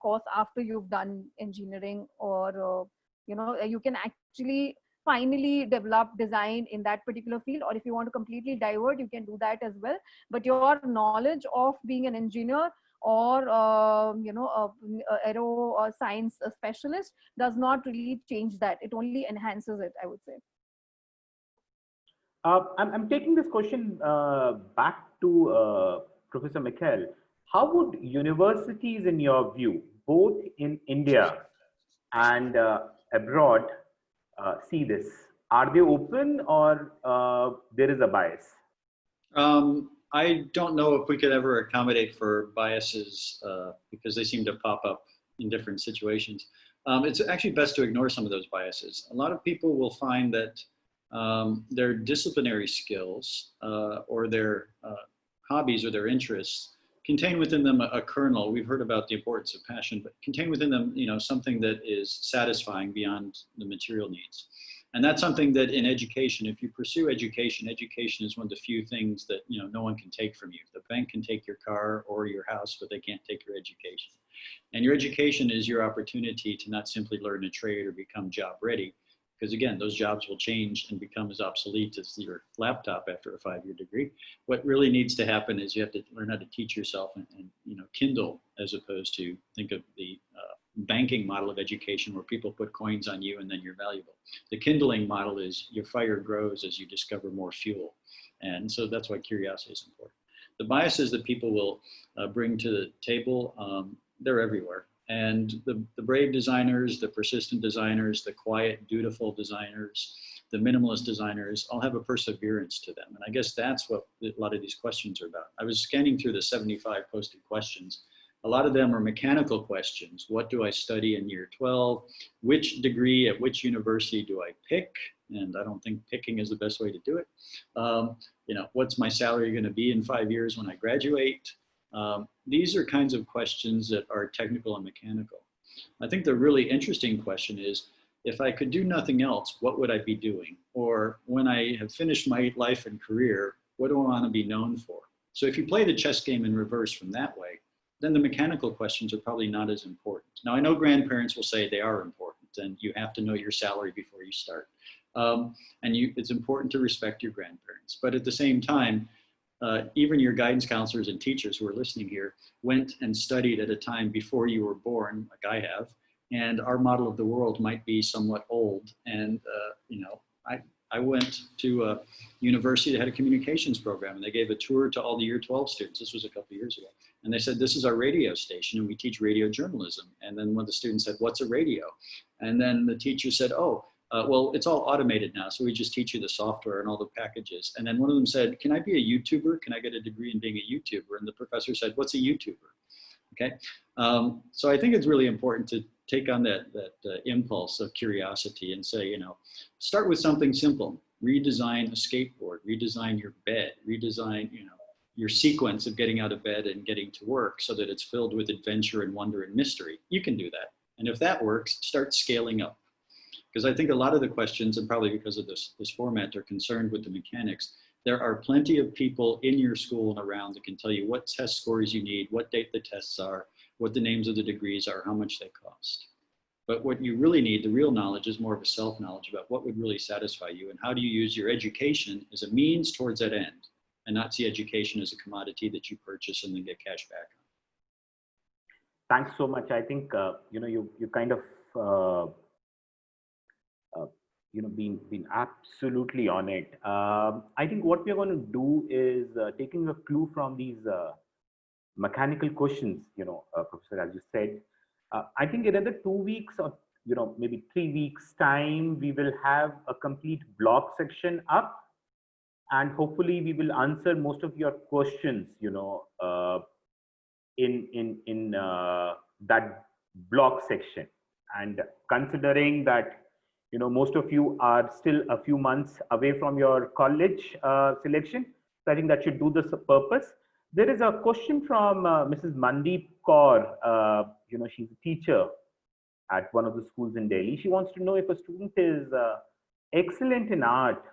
course after you've done engineering, or, you can actually finally develop design in that particular field. Or if you want to completely divert, you can do that as well. But your knowledge of being an engineer or, aero or science specialist does not really change that. It only enhances it, I would say. I'm taking this question back to Professor Mical. How would universities, in your view, both in India and abroad, see this? Are they open, or there is a bias? I don't know if we could ever accommodate for biases because they seem to pop up in different situations. It's actually best to ignore some of those biases. A lot of people will find that their disciplinary skills or their hobbies or their interests contain within them a kernel. We've heard about the importance of passion, but contain within them, something that is satisfying beyond the material needs. And that's something that in education, if you pursue education, education is one of the few things that no one can take from you. The bank can take your car or your house, but they can't take your education. And your education is your opportunity to not simply learn a trade or become job ready, because again, those jobs will change and become as obsolete as your laptop after a 5-year degree. What really needs to happen is you have to learn how to teach yourself and kindle, as opposed to think of the banking model of education where people put coins on you and then you're valuable. The kindling model is your fire grows as you discover more fuel. And so that's why curiosity is important. The biases that people will bring to the table, they're everywhere. And the brave designers, the persistent designers, the quiet, dutiful designers, the minimalist designers all have a perseverance to them. And I guess that's what a lot of these questions are about. I was scanning through the 75 posted questions. A lot of them are mechanical questions. What do I study in year 12? Which degree at which university do I pick? And I don't think picking is the best way to do it. What's my salary going to be in 5 years when I graduate? These are kinds of questions that are technical and mechanical. I think the really interesting question is, if I could do nothing else, what would I be doing? Or when I have finished my life and career, what do I want to be known for? So if you play the chess game in reverse from that way, then the mechanical questions are probably not as important. Now, I know grandparents will say they are important, and you have to know your salary before you start. It's important to respect your grandparents. But at the same time, even your guidance counselors and teachers who are listening here went and studied at a time before you were born, like I have, and our model of the world might be somewhat old. And I went to a university that had a communications program, and they gave a tour to all the year 12 students. This was a couple of years ago. And they said, this is our radio station, and we teach radio journalism. And then one of the students said, what's a radio? And then the teacher said, well, it's all automated now, so we just teach you the software and all the packages. And then one of them said, can I be a YouTuber? Can I get a degree in being a YouTuber? And the professor said, what's a YouTuber? Okay, so I think it's really important to take on that impulse of curiosity and say, start with something simple. Redesign a skateboard, redesign your bed, redesign, your sequence of getting out of bed and getting to work so that it's filled with adventure and wonder and mystery. You can do that. And if that works, start scaling up. Because I think a lot of the questions, and probably because of this format, are concerned with the mechanics. There are plenty of people in your school and around that can tell you what test scores you need, what date the tests are, what the names of the degrees are, how much they cost. But what you really need, the real knowledge, is more of a self-knowledge about what would really satisfy you and how do you use your education as a means towards that end, and not see education as a commodity that you purchase and then get cash back on. Thanks so much. I think you kind of been absolutely on it. I think what we're going to do is taking a clue from these mechanical questions. Professor, as you said, I think in another 2 weeks or maybe 3 weeks time, we will have a complete blog section up, and hopefully we will answer most of your questions. In that blog section, and considering that most of you are still a few months away from your college selection, so I think that should do this purpose. There is a question from Mrs. Mandeep Kaur. She's a teacher at one of the schools in Delhi. She wants to know if a student is excellent in art,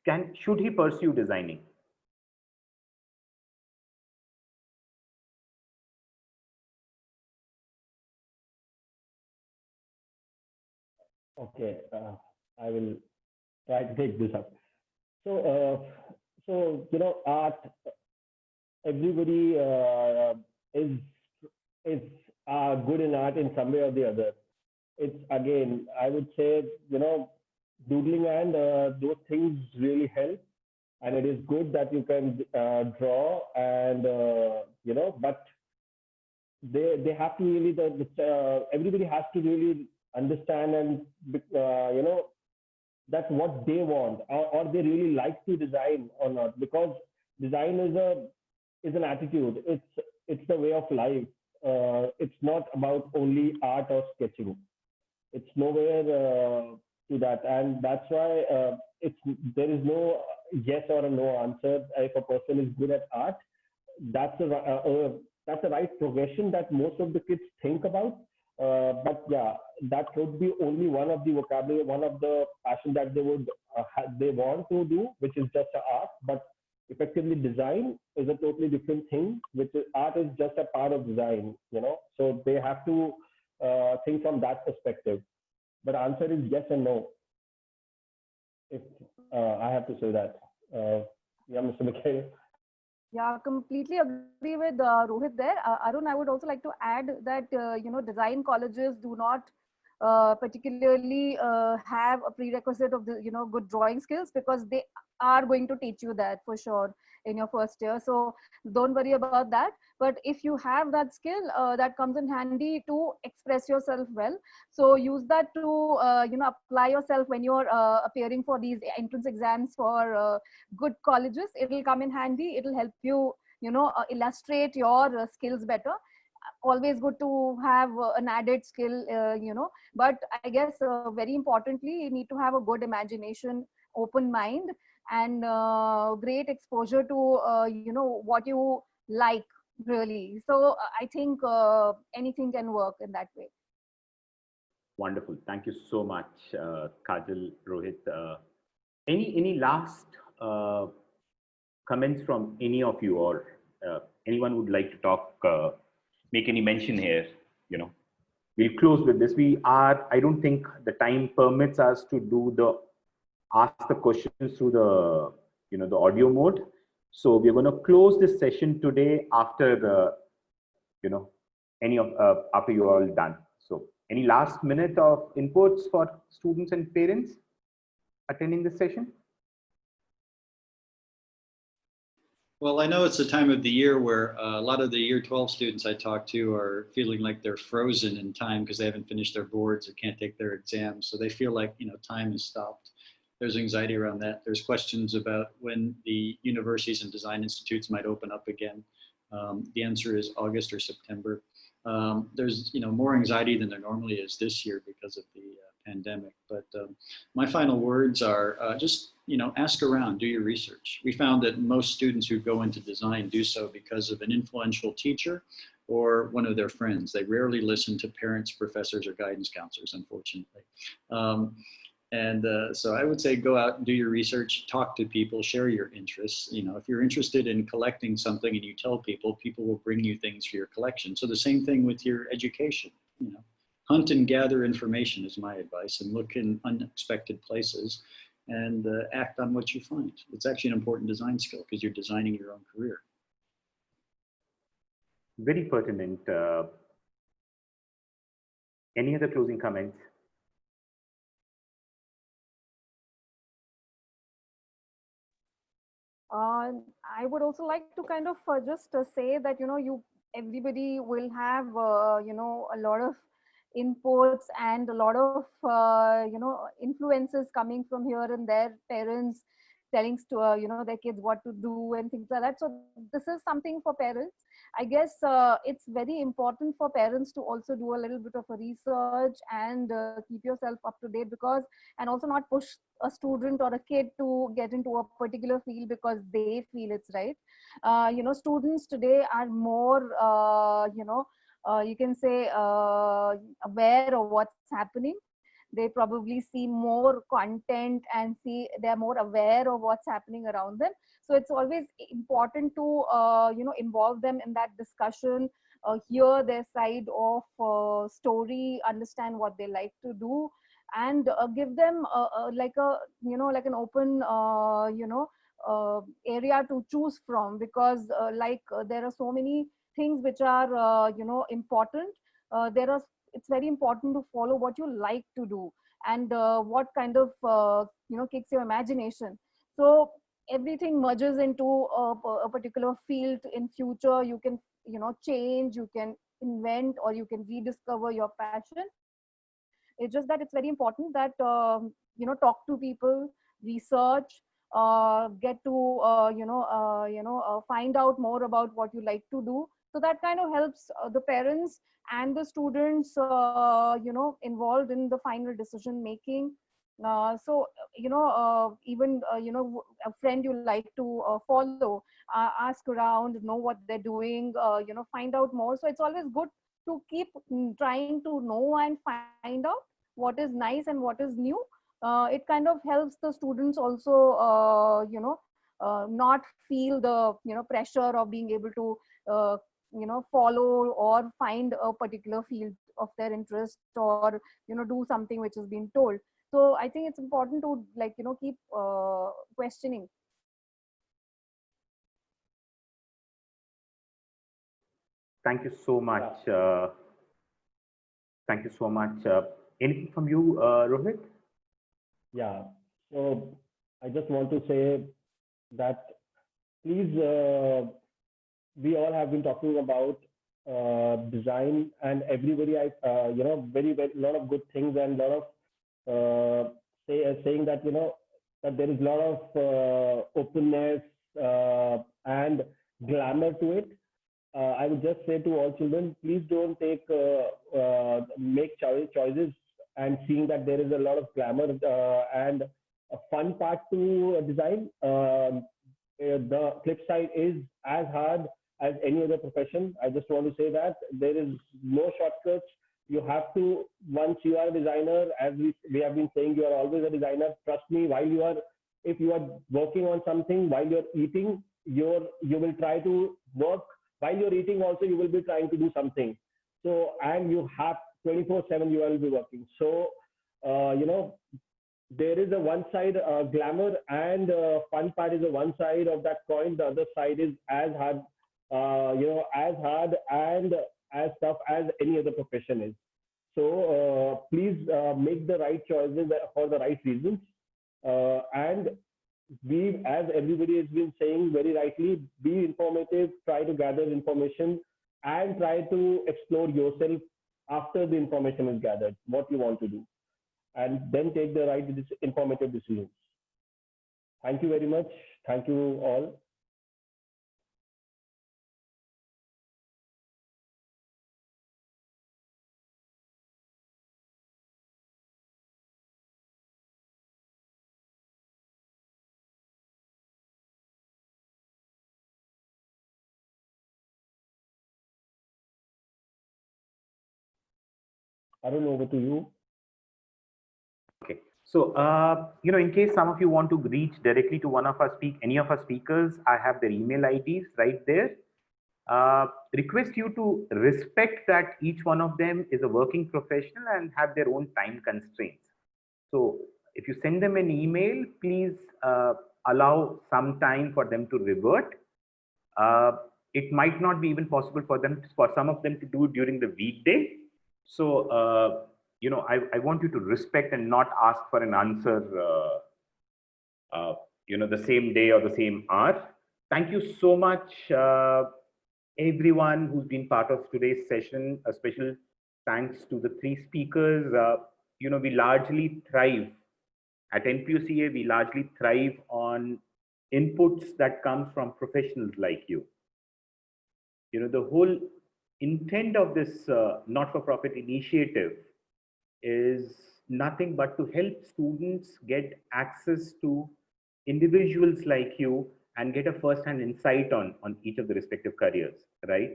should he pursue designing? Okay, I will try to take this up. So, art. Everybody is good in art in some way or the other. It's, again, I would say, doodling and those things really help, and it is good that you can draw and but they have to really everybody has to really understand and that's what they want, or they really like to design or not, because design is an attitude. It's a way of life. It's not about only art or sketching. It's nowhere to that, and that's why there is no yes or a no answer. If a person is good at art, that's the right progression that most of the kids think about. But yeah, that could be only one of the vocabulary, one of the passion that they want to do, which is just art. But effectively, design is a totally different thing. Art is just a part of design, So they have to think from that perspective. But answer is yes and no. If I have to say that, yeah, Mr. Mical. Yeah, completely agree with Rohit there. Arun, I would also like to add that, design colleges do not particularly have a prerequisite of the, good drawing skills, because they are going to teach you that for sure in your first year. So don't worry about that. But if you have that skill, that comes in handy to express yourself well. So use that to, apply yourself when you're appearing for these entrance exams for good colleges. It will come in handy. It will help you, illustrate your skills better. Always good to have an added skill, but I guess very importantly, you need to have a good imagination, open mind, and great exposure to, what you like really. So I think anything can work in that way. Wonderful. Thank you so much, Kajal, Rohit. Any last comments from any of you, or anyone would like to talk, make any mention here? We'll close with this. I don't think the time permits us to ask the questions through the, the audio mode. So we're going to close this session today after after you're all done. So any last minute of inputs for students and parents attending this session? Well, I know it's the time of the year where a lot of the year 12 students I talk to are feeling like they're frozen in time because they haven't finished their boards or can't take their exams. So they feel like, time has stopped. There's anxiety around that. There's questions about when the universities and design institutes might open up again. The answer is August or September. There's, more anxiety than there normally is this year because of the pandemic. But my final words are just, ask around, do your research. We found that most students who go into design do so because of an influential teacher or one of their friends. They rarely listen to parents, professors, or guidance counselors, unfortunately. And so I would say go out and do your research, talk to people, share your interests. You know, if you're interested in collecting something and you tell people, people will bring you things for your collection. So the same thing with your education, you know, hunt and gather information is my advice, and look in unexpected places and act on what you find. It's actually an important design skill because you're designing your own career. Very pertinent. Any other closing comments? I would also like to kind of just say that, you know, everybody will have, you know, a lot of inputs and a lot of, you know, influences coming from here and there, parents telling, you know, their kids what to do and things like that. So this is something for parents. I guess it's very important for parents to also do a little bit of a research and keep yourself up to date, because, and also not push a student or a kid to get into a particular field because they feel it's right. You know, students today are more, you know, you can say aware of what's happening. They probably see more content and see they're more aware of what's happening around them. So it's always important to you know, involve them in that discussion, hear their side of story, understand what they like to do, and give them like a, you know, like an open you know, area to choose from, because there are so many things which are you know, important. There are, it's very important to follow what you like to do and what kind of you know, kicks your imagination. So everything merges into a particular field. In future you can, you know, change, you can invent, or you can rediscover your passion. It's just that it's very important that you know, talk to people, research, get to find out more about what you like to do. So that kind of helps the parents and the students you know, involved in the final decision making. So you know, even you know, a friend you like to follow, ask around, know what they're doing, you know, find out more. So it's always good to keep trying to know and find out what is nice and what is new. It kind of helps the students also you know, not feel the, you know, pressure of being able to you know, follow or find a particular field of their interest, or you know, do something which is being told. So I think it's important to, like, you know, keep questioning. Thank you so much. Thank you so much. Anything from you, Rohit? Yeah. So I just want to say that please, we all have been talking about design, and everybody, you know, very, very lot of good things, and lot of saying that, you know, that there is a lot of openness and glamour to it. I would just say to all children, please don't make choices and seeing that there is a lot of glamour and a fun part to design. The flip side is as hard as any other profession. I just want to say that there is no shortcuts. You have to, once you are a designer, as we have been saying, you are always a designer. Trust me, if you are working on something while you're eating, you will try to work. While you're eating also, you will be trying to do something. So, and you have 24/7, you will be working. So, you know, there is a one side glamour and fun part is a one side of that coin. The other side is as hard, you know, as hard and as tough as any other profession is. So please make the right choices for the right reasons. And as everybody has been saying very rightly, be informative, try to gather information, and try to explore yourself after the information is gathered, what you want to do, and then take the right informative decisions. Thank you very much. Thank you all. Arun, over to you. Okay. So, in case some of you want to reach directly to any of our speakers, I have their email IDs right there. Request you to respect that each one of them is a working professional and have their own time constraints. So if you send them an email, please allow some time for them to revert. It might not be even possible for some of them to do it during the weekday. So, I want you to respect and not ask for an answer, the same day or the same hour. Thank you so much, everyone who's been part of today's session. A special thanks to the three speakers. We largely thrive at NPOCA. We largely thrive on inputs that come from professionals like you. The whole intent of this not-for-profit initiative is nothing but to help students get access to individuals like you and get a first-hand insight on each of the respective careers, right?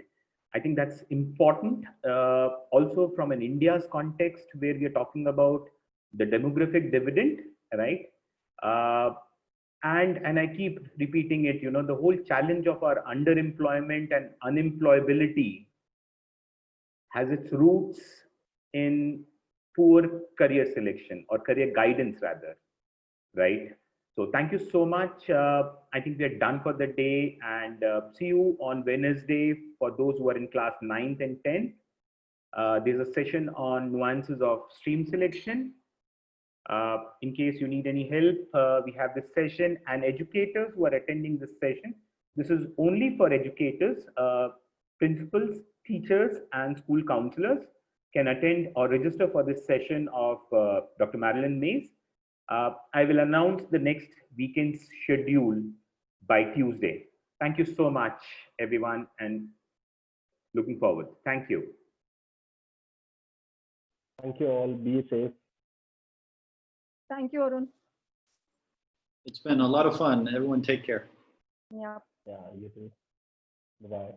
I think that's important. Also from an India's context where we are talking about the demographic dividend, right? And I keep repeating it, the whole challenge of our underemployment and unemployability has its roots in poor career selection or career guidance rather, right? So thank you so much. I think we're done for the day, and see you on Wednesday for those who are in class 9th and 10th. There's a session on nuances of stream selection. In case you need any help, we have this session, and educators who are attending this session, this is only for educators, principals, teachers, and school counselors can attend or register for this session of Dr. Marilyn Mays. I will announce the next weekend's schedule by Tuesday. Thank you so much, everyone, and looking forward. Thank you. Thank you all. Be safe. Thank you, Arun. It's been a lot of fun. Everyone take care. Yeah. Yeah, you too. Bye-bye.